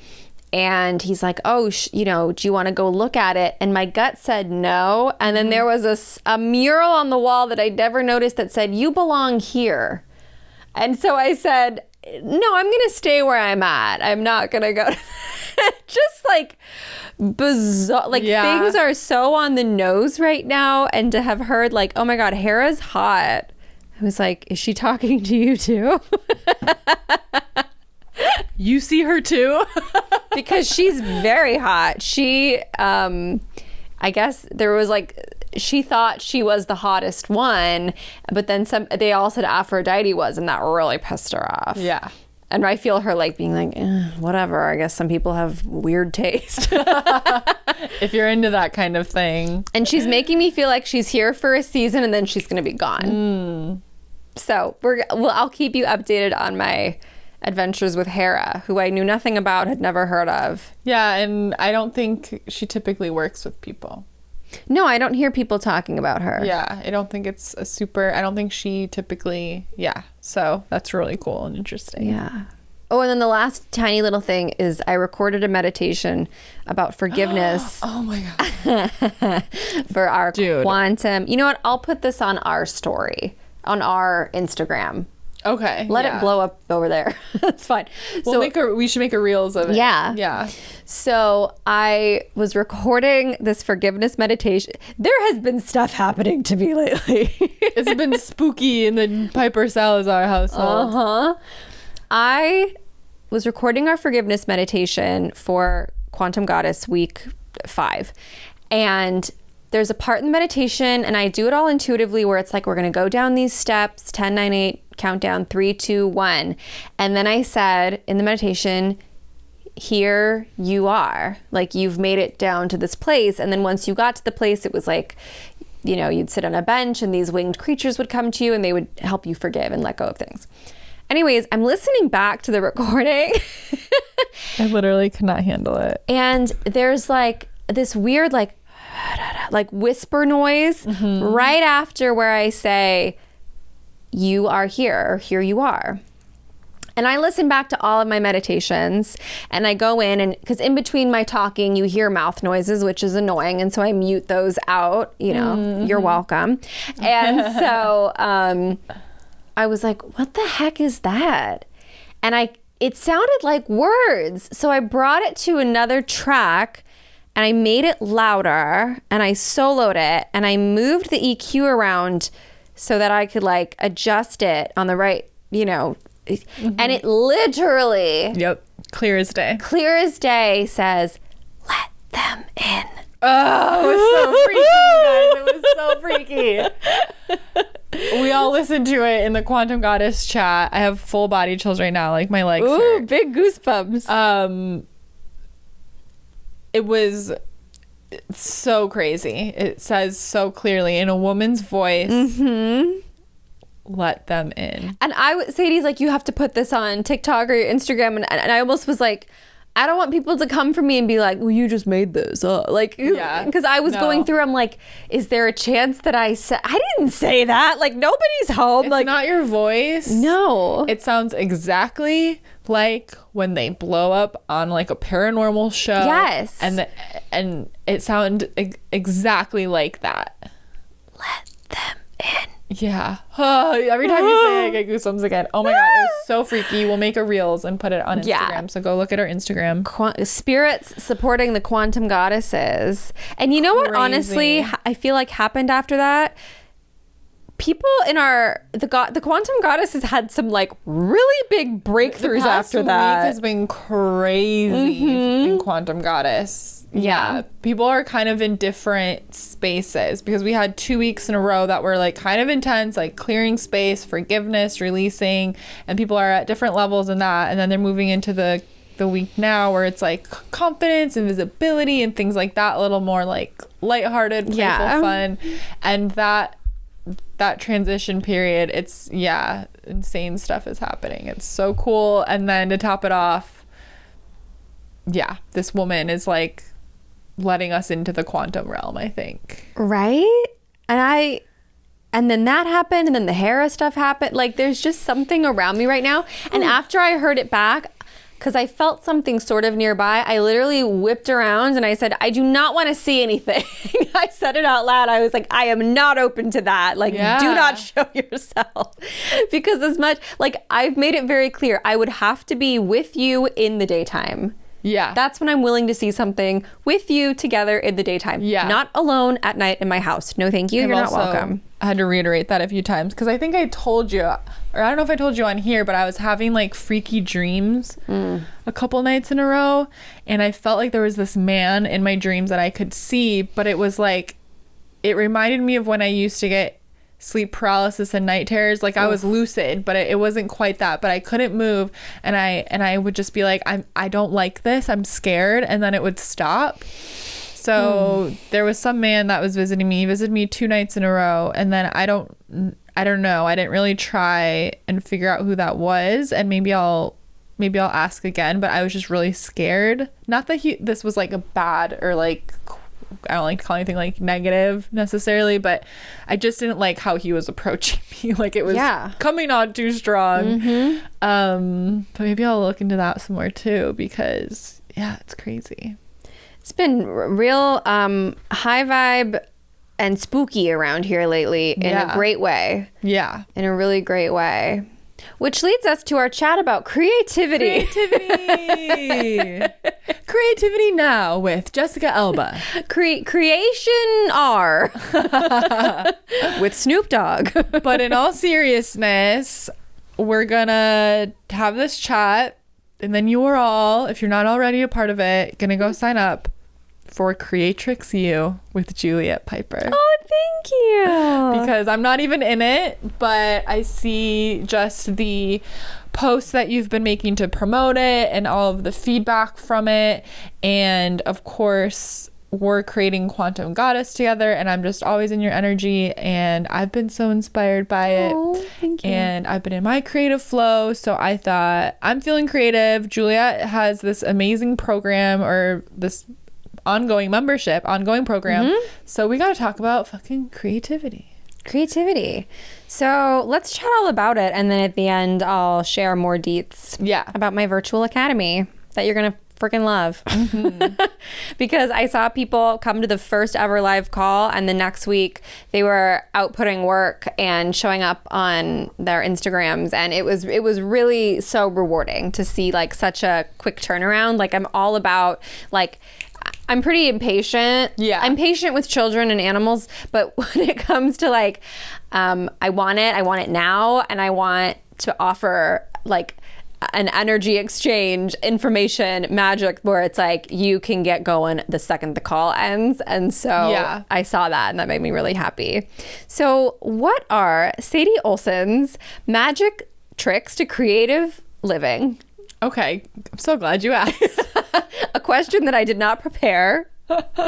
and he's like, oh, do you want to go look at it? And my gut said no. And then there was a mural on the wall that I'd never noticed that said, you belong here. And so I said, no, I'm going to stay where I'm at. I'm not going to go. Just like bizarre. Like, things are so on the nose right now. And to have heard like, oh my God, Hera's hot. I was like, is she talking to you too? you see her too? Because she's very hot. She, I guess there was like, she thought she was the hottest one, but then they all said Aphrodite was, and that really pissed her off. Yeah. And I feel her like being like, whatever. I guess some people have weird taste. If you're into that kind of thing. And she's making me feel like she's here for a season and then she's going to be gone. So I'll keep you updated on my adventures with Hera, who I knew nothing about, had never heard of. Yeah, and I don't think she typically works with people. No, I don't hear people talking about her. Yeah, I don't think it's I don't think she typically, so that's really cool and interesting. Yeah. Oh, and then the last tiny little thing is I recorded a meditation about forgiveness. Oh my God. For our Dude. quantum. You know what? I'll put this on our story, on our Instagram. Okay. Let it blow up over there. That's fine. We should make a reels of it. Yeah. Yeah. So I was recording this forgiveness meditation. There has been stuff happening to me lately. It's been spooky in the Piper Salazar household. Uh-huh. I was recording our forgiveness meditation for Quantum Goddess week 5. And there's a part in the meditation, and I do it all intuitively, where it's like, we're going to go down these steps, 10, 9, 8, countdown, 3, 2, 1. And then I said in the meditation, here you are. Like, you've made it down to this place. And then once you got to the place, it was like, you'd sit on a bench and these winged creatures would come to you and they would help you forgive and let go of things. Anyways, I'm listening back to the recording. I literally could not handle it. And there's like this weird like whisper noise right after where I say, you are here, or here you are. And I listen back to all of my meditations, and I go in, and because in between my talking, you hear mouth noises, which is annoying. And so I mute those out, you're welcome. And so I was like, what the heck is that? And it sounded like words. So I brought it to another track and I made it louder and I soloed it and I moved the EQ around so that I could like adjust it on the right, and it literally, clear as day says, let them in. Oh, it was so freaky, guys. It was so freaky. We all listened to it in the Quantum Goddess chat. I have full body chills right now, like my legs hurt. Big goosebumps. It was so crazy. It says so clearly in a woman's voice, let them in. And Sadie's like, you have to put this on TikTok or your Instagram. And I almost was like, I don't want people to come for me and be like, well, you just made this up. Like, because I was going through, I'm like, is there a chance that I didn't say that? Like, nobody's home. It's like, not your voice. No. It sounds exactly like when they blow up on like a paranormal show. Yes. And it sounded exactly like that. Let them in. Yeah. Every time you say it, I get goosebumps again. Oh my God, it was so freaky. We'll make a reels and put it on Instagram. Yeah. So go look at our Instagram. Spirits supporting the quantum goddesses. And you know what, honestly, I feel like happened after that? people in the quantum goddess has had some like really big breakthroughs after that. Week has been crazy in quantum goddess. Yeah. People are kind of in different spaces because we had 2 weeks in a row that were like kind of intense, like clearing space, forgiveness, releasing, and people are at different levels in that. And then they're moving into the week now where it's like confidence and visibility and things like that, a little more like lighthearted, playful, fun. And that transition period, it's insane stuff is happening. It's so cool. And then to top it off, this woman is like letting us into the quantum realm, I think. Right? And then that happened, and then the Hera stuff happened. Like, there's just something around me right now. And after I heard it back, because I felt something sort of nearby, I literally whipped around and I said, I do not want to see anything. I said it out loud. I was like, I am not open to that. Like, do not show yourself. Because as much, like, I've made it very clear, I would have to be with you in the daytime. Yeah. That's when I'm willing to see something with you together in the daytime. Yeah. Not alone at night in my house. No, thank you. You're not welcome. I had to reiterate that a few times because I think I told you, or I don't know if I told you on here, but I was having like freaky dreams a couple nights in a row. And I felt like there was this man in my dreams that I could see, but it was like, it reminded me of when I used to get sleep paralysis and night terrors. Like I was lucid, but it wasn't quite that, but I couldn't move. And I would just be like, I don't like this. I'm scared. And then it would stop. So there was some man that was visiting me. He visited me 2 nights in a row. And then I don't know. I didn't really try and figure out who that was. And maybe I'll ask again, but I was just really scared. Not that this was like a bad or like, I don't like to call anything like negative necessarily, but I just didn't like how he was approaching me. Like it was coming on too strong. But maybe I'll look into that some more too, because it's crazy. It's been real high vibe and spooky around here lately in a great way. Yeah. In a really great way. Which leads us to our chat about creativity. Creativity now with Jessica Alba. Creation R with Snoop Dogg. But in all seriousness, we're gonna have this chat, and then you are all, if you're not already a part of it, gonna go sign up for Creatrix U with Juliet Piper. Oh, thank you. Because I'm not even in it, but I see just the posts that you've been making to promote it and all of the feedback from it. And of course, we're creating Quantum Goddess together, and I'm just always in your energy, and I've been so inspired by it. Oh, thank you. And I've been in my creative flow, so I thought, I'm feeling creative. Juliet has this amazing program, or this ongoing program. So we got to talk about fucking creativity. So let's chat all about it, and then at the end I'll share more deets about my virtual academy that you're gonna freaking love. Because I saw people come to the first ever live call, and the next week they were outputting work and showing up on their Instagrams, and it was really so rewarding to see like such a quick turnaround. Like I'm all about like, I'm pretty impatient. Yeah. I'm patient with children and animals, but when it comes to like, I want it now, and I want to offer like an energy exchange, information, magic, where it's like you can get going the second the call ends. And so I saw that, and that made me really happy. So what are Sadie Olsen's magic tricks to creative living? Okay, I'm so glad you asked. A question that I did not prepare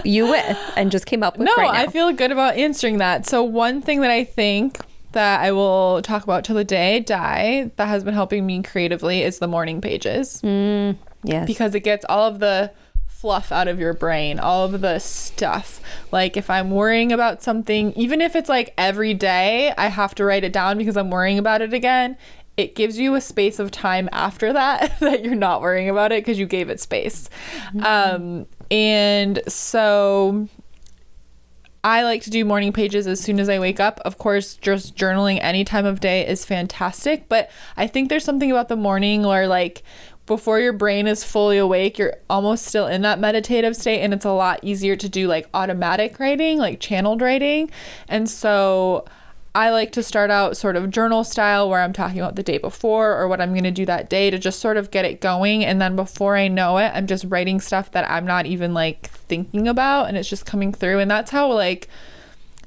you with and just came up with right now. I feel good about answering that. So one thing that I think that I will talk about till the day I die that has been helping me creatively is the morning pages. Yes. Because it gets all of the fluff out of your brain, all of the stuff. Like if I'm worrying about something, even if it's like every day I have to write it down because I'm worrying about it again, it gives you a space of time after that that you're not worrying about it because you gave it space. And so I like to do morning pages as soon as I wake up. Of course, just journaling any time of day is fantastic, but I think there's something about the morning where like before your brain is fully awake, you're almost still in that meditative state, and it's a lot easier to do like automatic writing, like channeled writing. And so I like to start out sort of journal style where I'm talking about the day before or what I'm going to do that day to just sort of get it going. And then before I know it, I'm just writing stuff that I'm not even like thinking about, and it's just coming through. And that's how like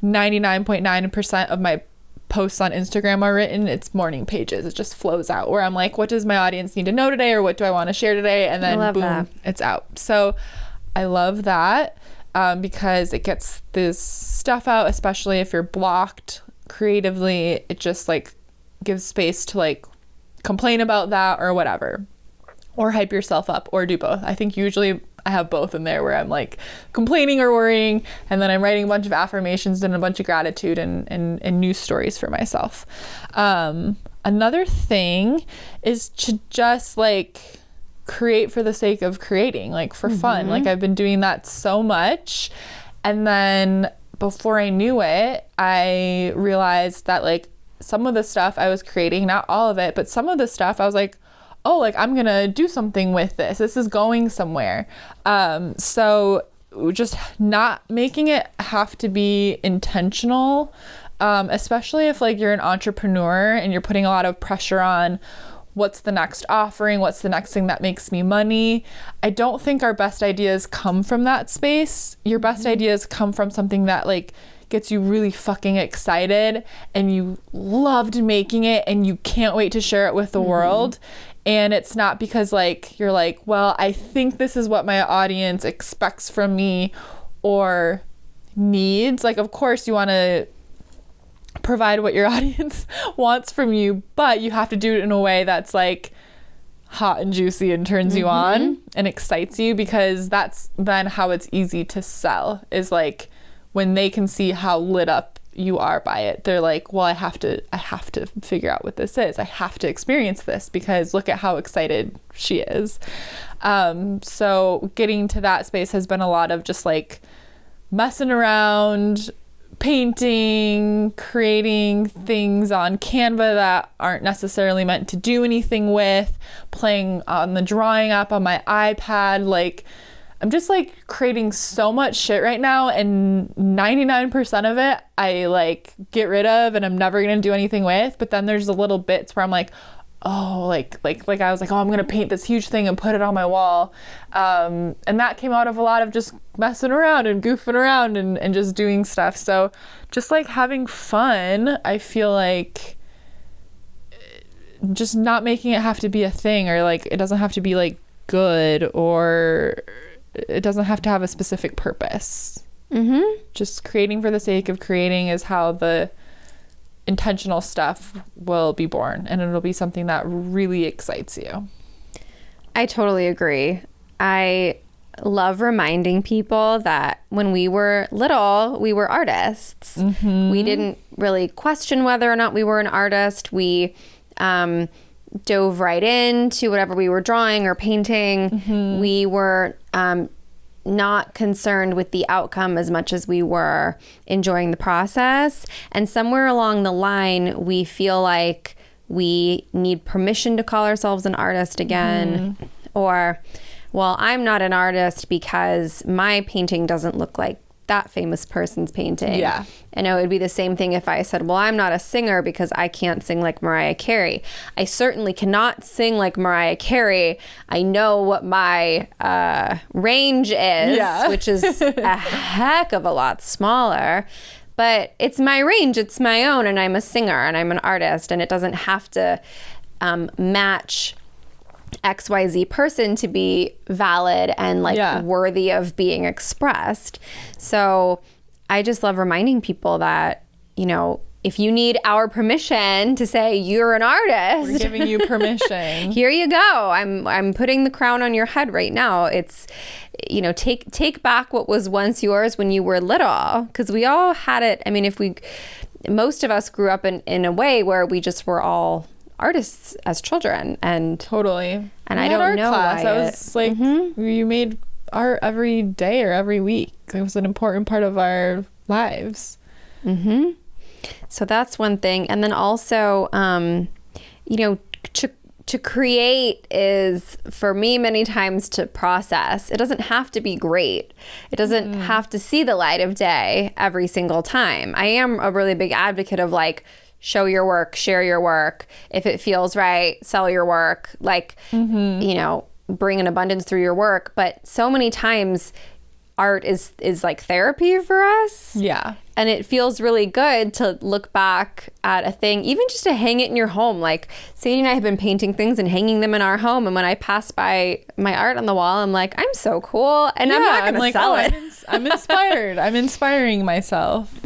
99.9% of my posts on Instagram are written. It's morning pages. It just flows out where I'm like, what does my audience need to know today, or what do I want to share today? And then boom, it's out. So I love that because it gets this stuff out, especially if you're blocked creatively. It just like gives space to like complain about that or whatever, or hype yourself up, or do both. I think usually I have both in there where I'm like complaining or worrying, and then I'm writing a bunch of affirmations and a bunch of gratitude and news stories for myself. Another thing is to just like create for the sake of creating, like for fun. Like I've been doing that so much, and then before I knew it, I realized that like some of the stuff I was creating, not all of it, but some of the stuff I was like, oh, like I'm gonna do something with this. This is going somewhere. So just not making it have to be intentional, especially if like you're an entrepreneur and you're putting a lot of pressure on what's the next offering, what's the next thing that makes me money. I don't think our best ideas come from that space. Your best ideas come from something that like gets you really fucking excited and you loved making it and you can't wait to share it with the world. And it's not because like you're like, well, I think this is what my audience expects from me or needs. Like, of course you want to provide what your audience wants from you, but you have to do it in a way that's like hot and juicy and turns you on and excites you, because that's then how it's easy to sell, is like when they can see how lit up you are by it. They're like, well, I have to figure out what this is. I have to experience this because look at how excited she is. So getting to that space has been a lot of just like messing around, painting, creating things on Canva that aren't necessarily meant to do anything with, playing on the drawing app on my iPad. Like I'm just like creating so much shit right now, and 99% of it I like get rid of and I'm never gonna do anything with. But then there's the little bits where I'm like, oh, like I was like, oh, I'm gonna paint this huge thing and put it on my wall, and that came out of a lot of just messing around and goofing around and just doing stuff. So just like having fun, I feel like just not making it have to be a thing, or like it doesn't have to be like good, or it doesn't have to have a specific purpose. Just creating for the sake of creating is how the intentional stuff will be born, and it'll be something that really excites you. I totally agree. I love reminding people that when we were little, we were artists. We didn't really question whether or not we were an artist. We dove right into whatever we were drawing or painting. We were not concerned with the outcome as much as we were enjoying the process. And somewhere along the line, we feel like we need permission to call ourselves an artist again. Or, well, I'm not an artist because my painting doesn't look like that famous person's painting. Yeah. And it would be the same thing if I said, well, I'm not a singer because I can't sing like Mariah Carey. I certainly cannot sing like Mariah Carey. I know what my range is, which is a heck of a lot smaller. But it's my range, it's my own, and I'm a singer and I'm an artist, and it doesn't have to match XYZ person to be valid and like worthy of being expressed. So I just love reminding people that, you know, if you need our permission to say you're an artist, we're giving you permission. Here you go. I'm putting the crown on your head right now. It's, you know, take back what was once yours when you were little, because we all had it. I mean, most of us grew up in a way where we just were all artists as children, and totally. And I don't know class. why I was like, you made art every day or every week. It was an important part of our lives. So that's one thing. And then also, you know, to create is, for me, many times to process. It doesn't have to be great. It doesn't have to see the light of day every single time. I am a really big advocate of like, show your work, share your work. If it feels right, sell your work. Like, you know, bring an abundance through your work. But so many times art is like therapy for us. Yeah. And it feels really good to look back at a thing, even just to hang it in your home. Like Sadie and I have been painting things and hanging them in our home. And when I pass by my art on the wall, I'm like, I'm so cool. And I'm not going to sell it. I'm inspired. I'm inspiring myself.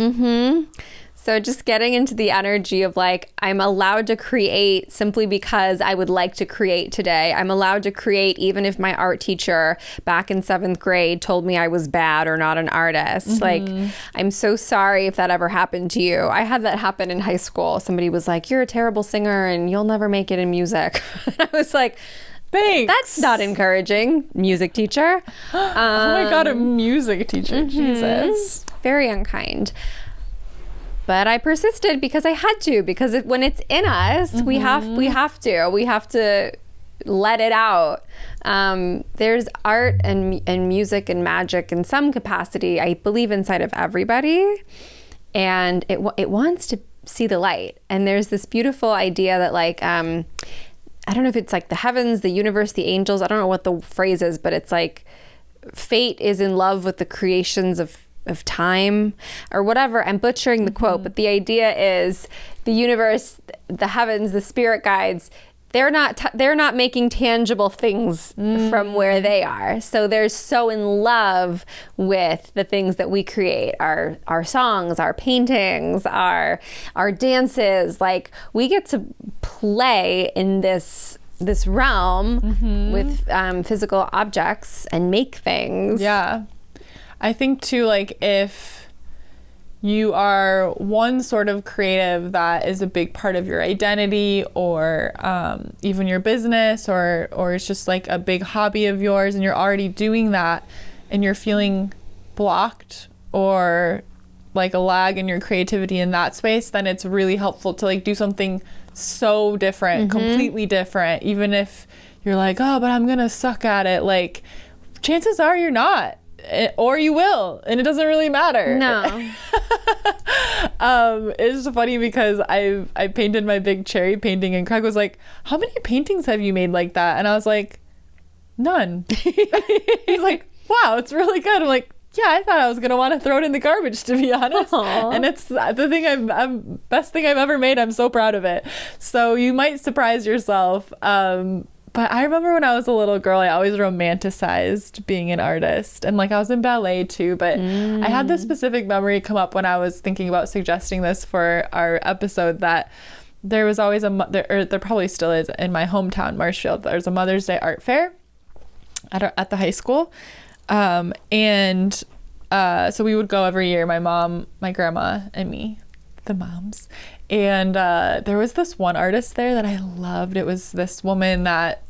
So just getting into the energy of like, I'm allowed to create simply because I would like to create today. I'm allowed to create even if my art teacher back in 7th grade told me I was bad or not an artist. Like, I'm so sorry if that ever happened to you. I had that happen in high school. Somebody was like, you're a terrible singer and you'll never make it in music. I was like, thanks. That's not encouraging, music teacher. Oh my God, a music teacher. Jesus. Very unkind. But I persisted because I had to, because when it's in us, we have to let it out. There's art and music and magic in some capacity, I believe, inside of everybody. And it wants to see the light. And there's this beautiful idea that like, I don't know if it's like the heavens, the universe, the angels, I don't know what the phrase is, but it's like fate is in love with the creations of time or whatever. I'm butchering the quote, but the idea is the universe, the heavens, the spirit guides, they're not making tangible things from where they are. So they're so in love with the things that we create, our songs, our paintings, our dances. Like we get to play in this realm with physical objects and make things. Yeah. I think too, like if you are one sort of creative that is a big part of your identity or even your business or it's just like a big hobby of yours and you're already doing that and you're feeling blocked or like a lag in your creativity in that space, then it's really helpful to like do something so different, completely different. Even if you're like, oh, but I'm gonna suck at it, like chances are you're not. Or you will, and it doesn't really matter. No. It's funny because I painted my big cherry painting and Craig was like, how many paintings have you made like that? And I was like, none. He's like, wow, it's really good. I'm like, yeah, I thought I was gonna want to throw it in the garbage, to be honest. Aww. And it's the thing I'm best thing I've ever made. I'm so proud of it. So you might surprise yourself. But I remember when I was a little girl, I always romanticized being an artist. And like I was in ballet too, but I had this specific memory come up when I was thinking about suggesting this for our episode that there was always there probably still is in my hometown, Marshfield. There's a Mother's Day art fair at the high school. So we would go every year, my mom, my grandma, and me, the moms. And there was this one artist there that I loved. It was this woman that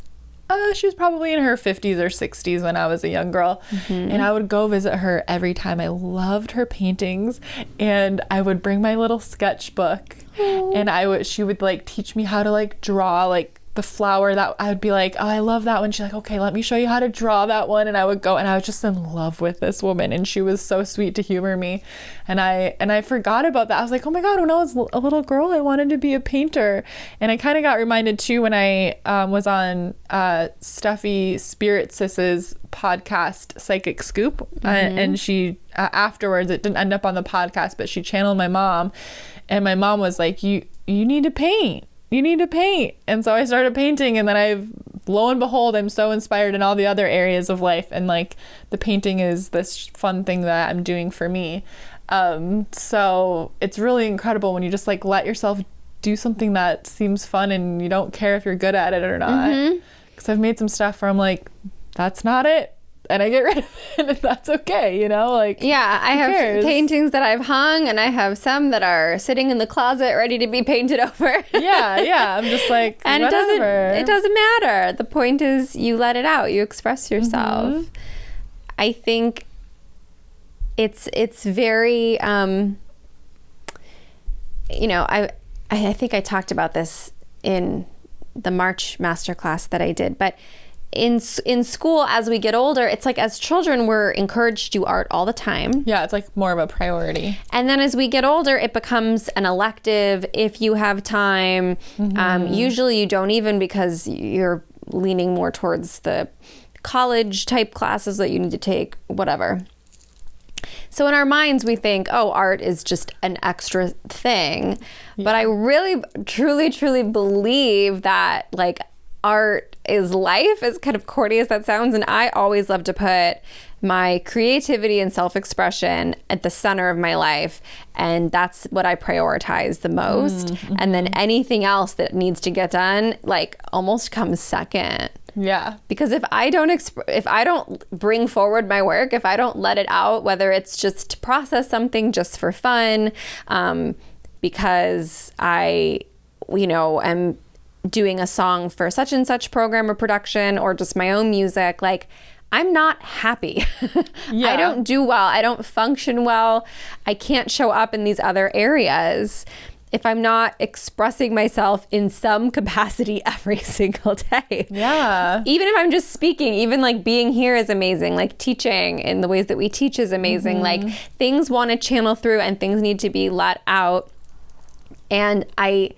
she was probably in her 50s or 60s when I was a young girl. And I would go visit her every time. I loved her paintings. And I would bring my little sketchbook. And she would like teach me how to like draw like the flower that I would be like, oh, I love that one. She's like, okay, let me show you how to draw that one. And I would go, and I was just in love with this woman, and she was so sweet to humor me. And I forgot about that. I was like, oh my God, when I was a little girl, I wanted to be a painter. And I kind of got reminded too when I was on Steffi Spirit Sis's podcast, Psychic Scoop. And she, afterwards, it didn't end up on the podcast, but she channeled my mom. And my mom was like, you need to paint. You need to paint. And so I started painting, and then lo and behold, I'm so inspired in all the other areas of life. And like the painting is this fun thing that I'm doing for me. So it's really incredible when you just like let yourself do something that seems fun and you don't care if you're good at it or not. Because I've made some stuff where I'm like, that's not it. And I get rid of it, and that's okay, you know? Like, yeah, I have cares? paintings that I've hung, and I have some that are sitting in the closet ready to be painted over. yeah. I'm just like, and whatever. it doesn't matter. The point is you let it out, you express yourself. I think it's very, you know, I think I talked about this in the March masterclass that I did. But in school, as we get older, it's like as children, we're encouraged to do art all the time. Yeah, it's like more of a priority. And then as we get older, it becomes an elective if you have time. Usually you don't, even because you're leaning more towards the college type classes that you need to take, whatever. So in our minds, we think, oh, art is just an extra thing. Yeah. But I really, truly, truly believe that like art is life, as kind of corny as that sounds. And I always love to put my creativity and self-expression at the center of my life. And that's what I prioritize the most. And then anything else that needs to get done, like almost comes second. Yeah. Because if I don't bring forward my work, if I don't let it out, whether it's just to process something just for fun, because I, am doing a song for such and such program or production, or just my own music, like I'm not happy. Yeah. I don't do well. I don't function well. I can't show up in these other areas if I'm not expressing myself in some capacity every single day. Yeah. Even if I'm just speaking, even like being here is amazing. Like teaching in the ways that we teach is amazing. Like things want to channel through and things need to be let out. And I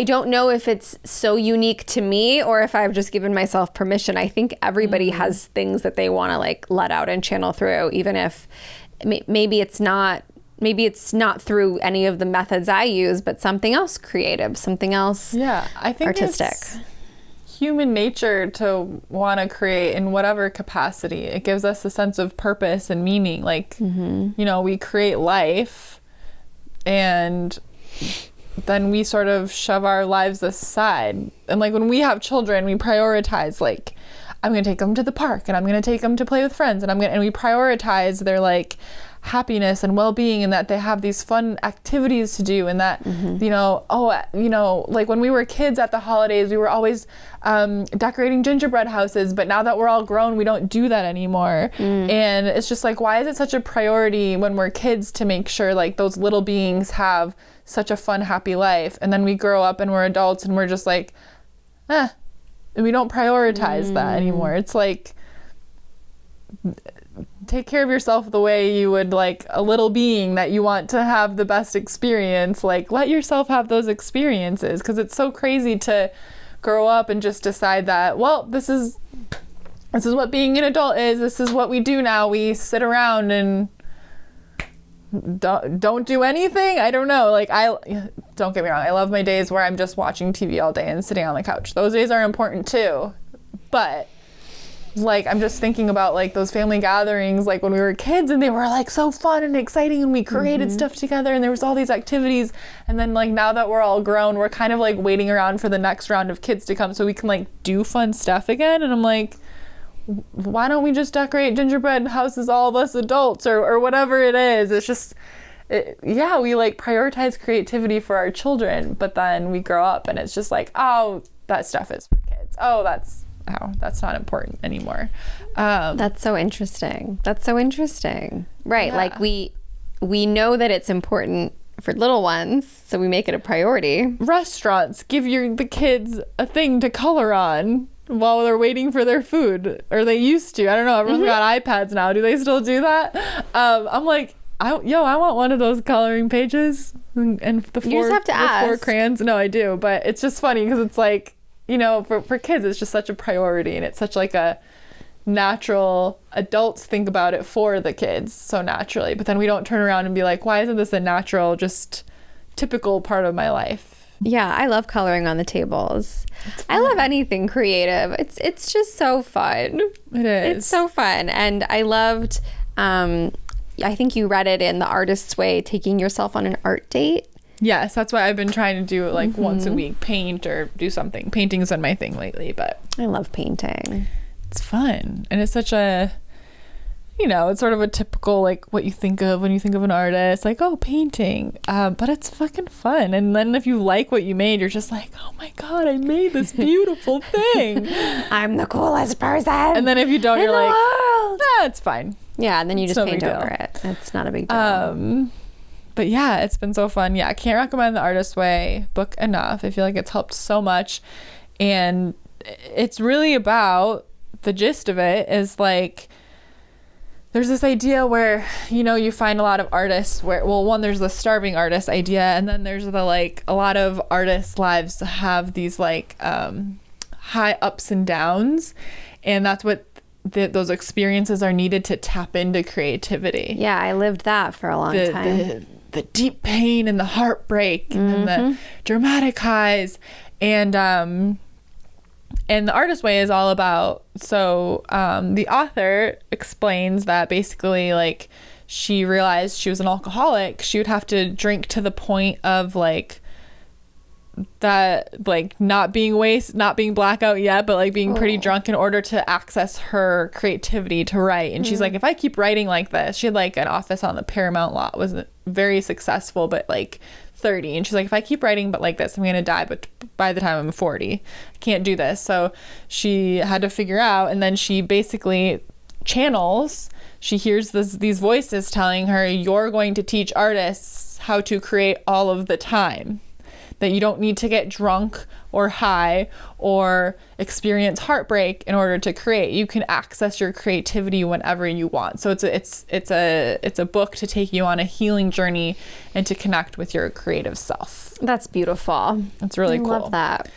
don't know if it's so unique to me or if I've just given myself permission. I think everybody has things that they want to like let out and channel through, even if maybe it's not through any of the methods I use, but something else creative, something else I think artistic. It's human nature to want to create in whatever capacity. It gives us a sense of purpose and meaning. Like, we create life and then we sort of shove our lives aside. And like when we have children, we prioritize like, I'm going to take them to the park and I'm going to take them to play with friends and we prioritize their like happiness and well-being, and that they have these fun activities to do, and that like when we were kids at the holidays, we were always decorating gingerbread houses, but now that we're all grown, we don't do that anymore. And it's just like, why is it such a priority when we're kids to make sure like those little beings have such a fun, happy life, and then we grow up and we're adults and we're just like, and we don't prioritize that anymore. It's like, take care of yourself the way you would like a little being that you want to have the best experience. Like, let yourself have those experiences, because it's so crazy to grow up and just decide that, well, this is what being an adult is. This is what we do now. We sit around and don't do anything. I don't know. Like, don't get me wrong, I love my days where I'm just watching TV all day and sitting on the couch. Those days are important too. But like, I'm just thinking about like those family gatherings, like when we were kids, and they were like so fun and exciting, and we created stuff together, and there was all these activities. And then like now that we're all grown, we're kind of like waiting around for the next round of kids to come so we can like do fun stuff again. And I'm like, why don't we just decorate gingerbread houses, all of us adults, or whatever it is? It's just, we like prioritize creativity for our children, but then we grow up and it's just like, oh, that stuff is for kids. Oh, that's not important anymore. That's so interesting. Right. Yeah. Like we know that it's important for little ones, so we make it a priority. Restaurants give the kids a thing to color on while they're waiting for their food, or they used to. I don't know. Everyone's got iPads now. Do they still do that? I'm like, I want one of those coloring pages and the four crayons. No, I do, but it's just funny because it's like, for kids, it's just such a priority, and it's such like a natural, adults think about it for the kids so naturally, but then we don't turn around and be like, why isn't this a natural, just typical part of my life? Yeah, I love coloring on the tables. I love anything creative. It's just so fun. It is. It's so fun. And I loved, I think you read it in The Artist's Way, taking yourself on an art date. Yes, that's why I've been trying to do like once a week, paint or do something. Painting's been my thing lately, but I love painting. It's fun. And it's such a, it's sort of a typical, like what you think of when you think of an artist, like, oh, painting. But it's fucking fun. And then if you like what you made, you're just like, oh my God, I made this beautiful thing. I'm the coolest person. And then if you don't, you're like, nah, it's fine. Yeah, and then you just paint over it. It's not a big deal. But yeah, it's been so fun. Yeah, I can't recommend The Artist's Way book enough. I feel like it's helped so much. And it's really about, the gist of it is like, there's this idea where, you know, you find a lot of artists where, well, one, there's the starving artist idea, and then there's the like, a lot of artists' lives have these like high ups and downs, and that's what those experiences are needed to tap into creativity. Yeah, I lived that for a long time. The deep pain and the heartbreak, and then the dramatic highs, and the artist way is all about, so the author explains that basically like she realized she was an alcoholic. She would have to drink to the point of like that, like not being blackout yet, but like being pretty drunk in order to access her creativity to write. And she's like, if I keep writing like this, she had like an office on the Paramount lot, wasn't very successful, but like 30, and she's like, if I keep writing but like this, I'm gonna die, but by the time I'm 40, I can't do this. So she had to figure out, and then she basically channels, she hears these voices telling her, you're going to teach artists how to create all of the time, that you don't need to get drunk or high or experience heartbreak in order to create. You can access your creativity whenever you want. So it's a book to take you on a healing journey and to connect with your creative self. That's beautiful. It's really cool. I love that.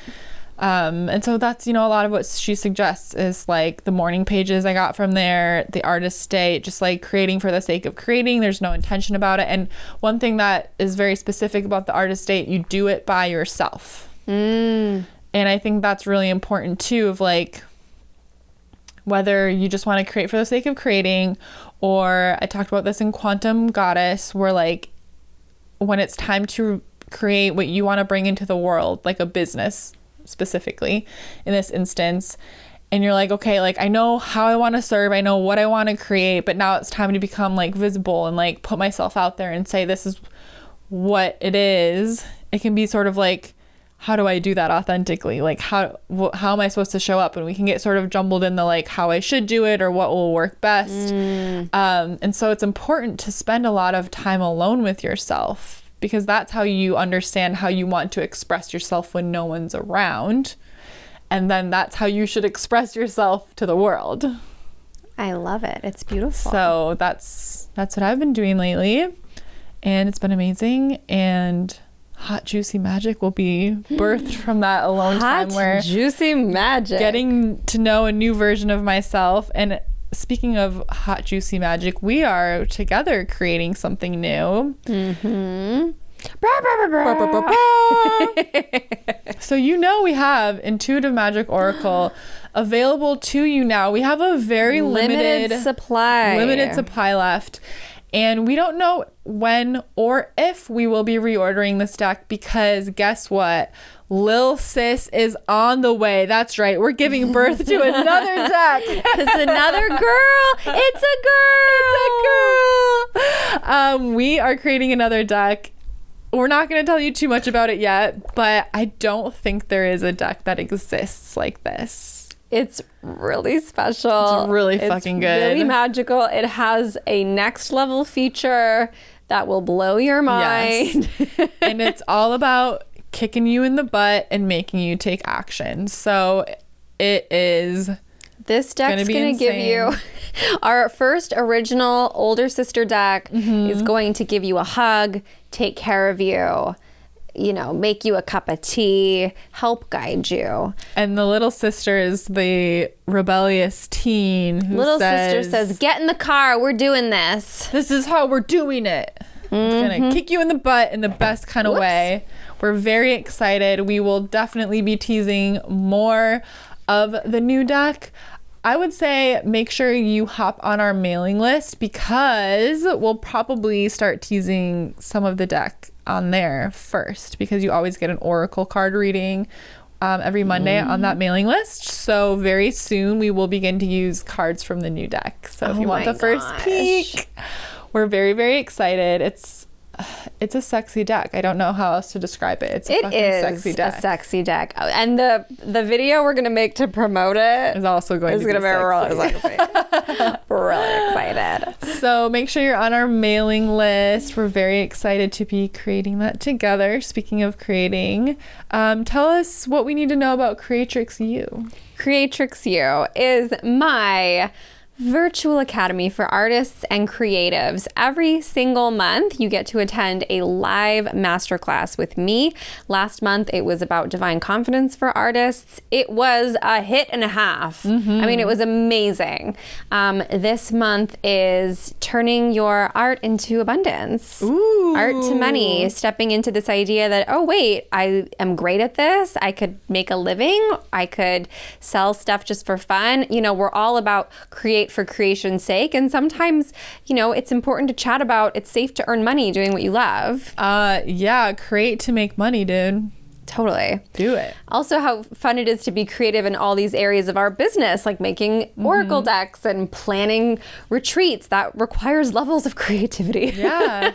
And so that's, you know, a lot of what she suggests is like the morning pages I got from there, the artist state, just like creating for the sake of creating. There's no intention about it. And one thing that is very specific about the artist state, you do it by yourself. And I think that's really important too, of like, whether you just want to create for the sake of creating, or I talked about this in Quantum Goddess, where like when it's time to create what you want to bring into the world, like a business specifically in this instance, and you're like, okay, like I know how I want to serve, I know what I want to create, but now it's time to become like visible and like put myself out there and say this is what it is. It can be sort of like, how do I do that authentically? Like how am I supposed to show up? And we can get sort of jumbled in the like how I should do it or what will work best. And so it's important to spend a lot of time alone with yourself, because that's how you understand how you want to express yourself when no one's around. And then that's how you should express yourself to the world. I love it. It's beautiful. So that's what I've been doing lately. And it's been amazing. And hot, juicy magic will be birthed from that alone time where juicy magic. Getting to know a new version of myself. And speaking of hot, juicy magic, we are together creating something new. So you know we have Intuitive Magic Oracle available to you now. We have a very limited supply left. And we don't know when or if we will be reordering this deck, because guess what? Lil Sis is on the way. That's right. We're giving birth to another deck. It's another girl. It's a girl. We are creating another deck. We're not going to tell you too much about it yet, but I don't think there is a deck that exists like this. It's really special. It's really fucking good. Really magical. It has a next level feature that will blow your mind. Yes. And it's all about kicking you in the butt and making you take action. So it is. This deck's going to give you our first original older sister deck is going to give you a hug, take care of you, you know, make you a cup of tea, help guide you. And the little sister is the rebellious teen who sister says, get in the car, we're doing this. This is how we're doing it. It's gonna kick you in the butt in the best kind of way. We're very excited. We will definitely be teasing more of the new deck. I would say make sure you hop on our mailing list, because we'll probably start teasing some of the deck on there first, because you always get an oracle card reading every Monday on that mailing list. So very soon we will begin to use cards from the new deck. So if you want the first peek, we're very, very excited. It's It's a sexy deck. I don't know how else to describe it. It's a fucking sexy deck. A sexy deck. And the video we're going to make to promote it is also going to be really sexy. Really excited. So make sure you're on our mailing list. We're very excited to be creating that together. Speaking of creating, tell us what we need to know about Creatrix U. Creatrix U is my virtual academy for artists and creatives. Every single month you get to attend a live masterclass with me. Last month it was about divine confidence for artists. It was a hit and a half. I mean, it was amazing. This month is turning your art into abundance. Ooh. Art to money, stepping into this idea that, oh wait, I am great at this. I could make a living. I could sell stuff just for fun. You know, we're all about create for creation's sake, and sometimes, you know, it's important to chat about it's safe to earn money doing what you love. Yeah, create to make money, dude. Totally. Do it. Also, how fun it is to be creative in all these areas of our business, like making oracle decks and planning retreats. That requires levels of creativity. Yeah.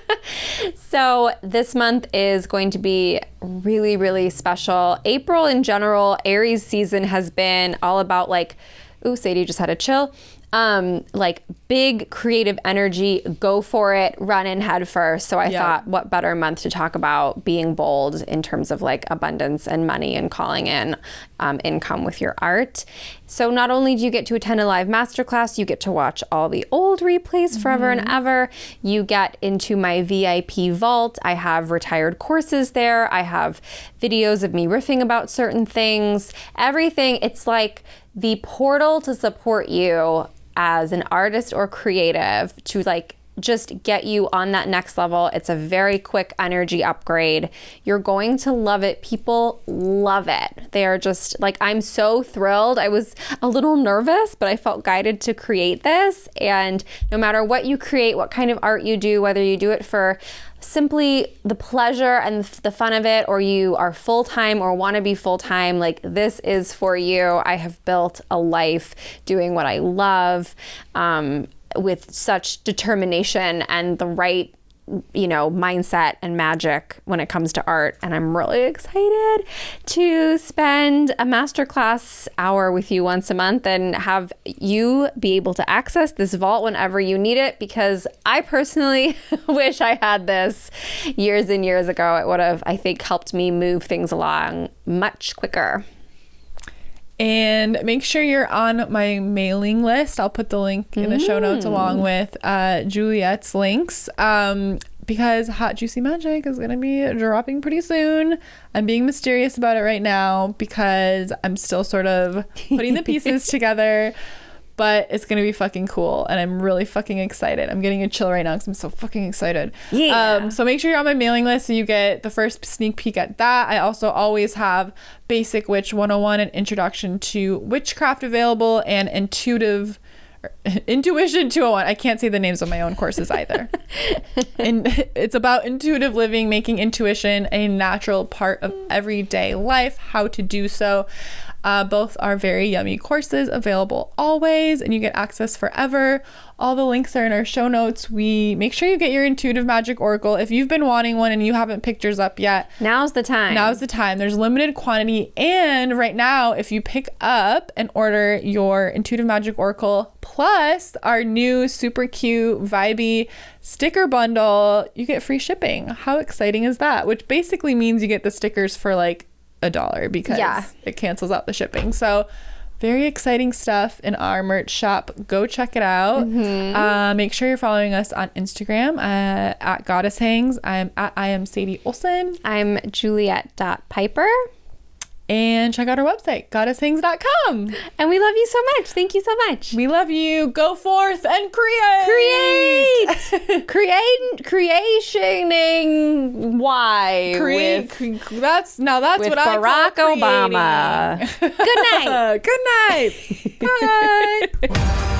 So this month is going to be really, really special. April in general, Aries season has been all about like, ooh, Sadie just had a chill. Like big creative energy, go for it, run in head first. So I thought, what better month to talk about being bold in terms of like abundance and money and calling in income with your art. So not only do you get to attend a live masterclass, you get to watch all the old replays forever and ever. You get into my VIP vault. I have retired courses there. I have videos of me riffing about certain things, everything. It's like the portal to support you as an artist or creative to like just get you on that next level. It's a very quick energy upgrade. You're going to love it. People love it. They are just like, I'm so thrilled. I was a little nervous, but I felt guided to create this. And no matter what you create, what kind of art you do, whether you do it for simply the pleasure and the fun of it, or you are full-time or want to be full-time, like this is for you. I have built a life doing what I love, with such determination and the right, you know, mindset and magic when it comes to art. And I'm really excited to spend a masterclass hour with you once a month and have you be able to access this vault whenever you need it, because I personally wish I had this years and years ago. It would have, I think, helped me move things along much quicker. And make sure you're on my mailing list. I'll put the link in the show notes along with Juliet's links, because Hot Juicy Magic is going to be dropping pretty soon. I'm being mysterious about it right now because I'm still sort of putting the pieces together. But it's going to be fucking cool. And I'm really fucking excited. I'm getting a chill right now because I'm so fucking excited. Yeah. So make sure you're on my mailing list so you get the first sneak peek at that. I also always have Basic Witch 101 and Introduction to Witchcraft available, and Intuition 201. I can't say the names of my own courses either. And it's about intuitive living, making intuition a natural part of everyday life, how to do so. Both are very yummy courses, available always, and you get access forever. All the links are in our show notes. We make sure you get your Intuitive Magic Oracle. If you've been wanting one and you haven't picked yours up yet, now's the time. Now's the time. There's limited quantity, and right now, if you pick up and order your Intuitive Magic Oracle plus our new super cute vibey sticker bundle, you get free shipping. How exciting is that? Which basically means you get the stickers for like $1 because it cancels out the shipping. So very exciting stuff in our merch shop. Go check it out. Make sure you're following us on Instagram at Goddess Hangs. I am Sadie Olson. I'm Juliet.Piper. And check out our website, goddesshangs.com. And we love you so much. Thank you so much. We love you. Go forth and create. Creationing. Why? That's what Barack I call Obama. Good night. Good night. Bye.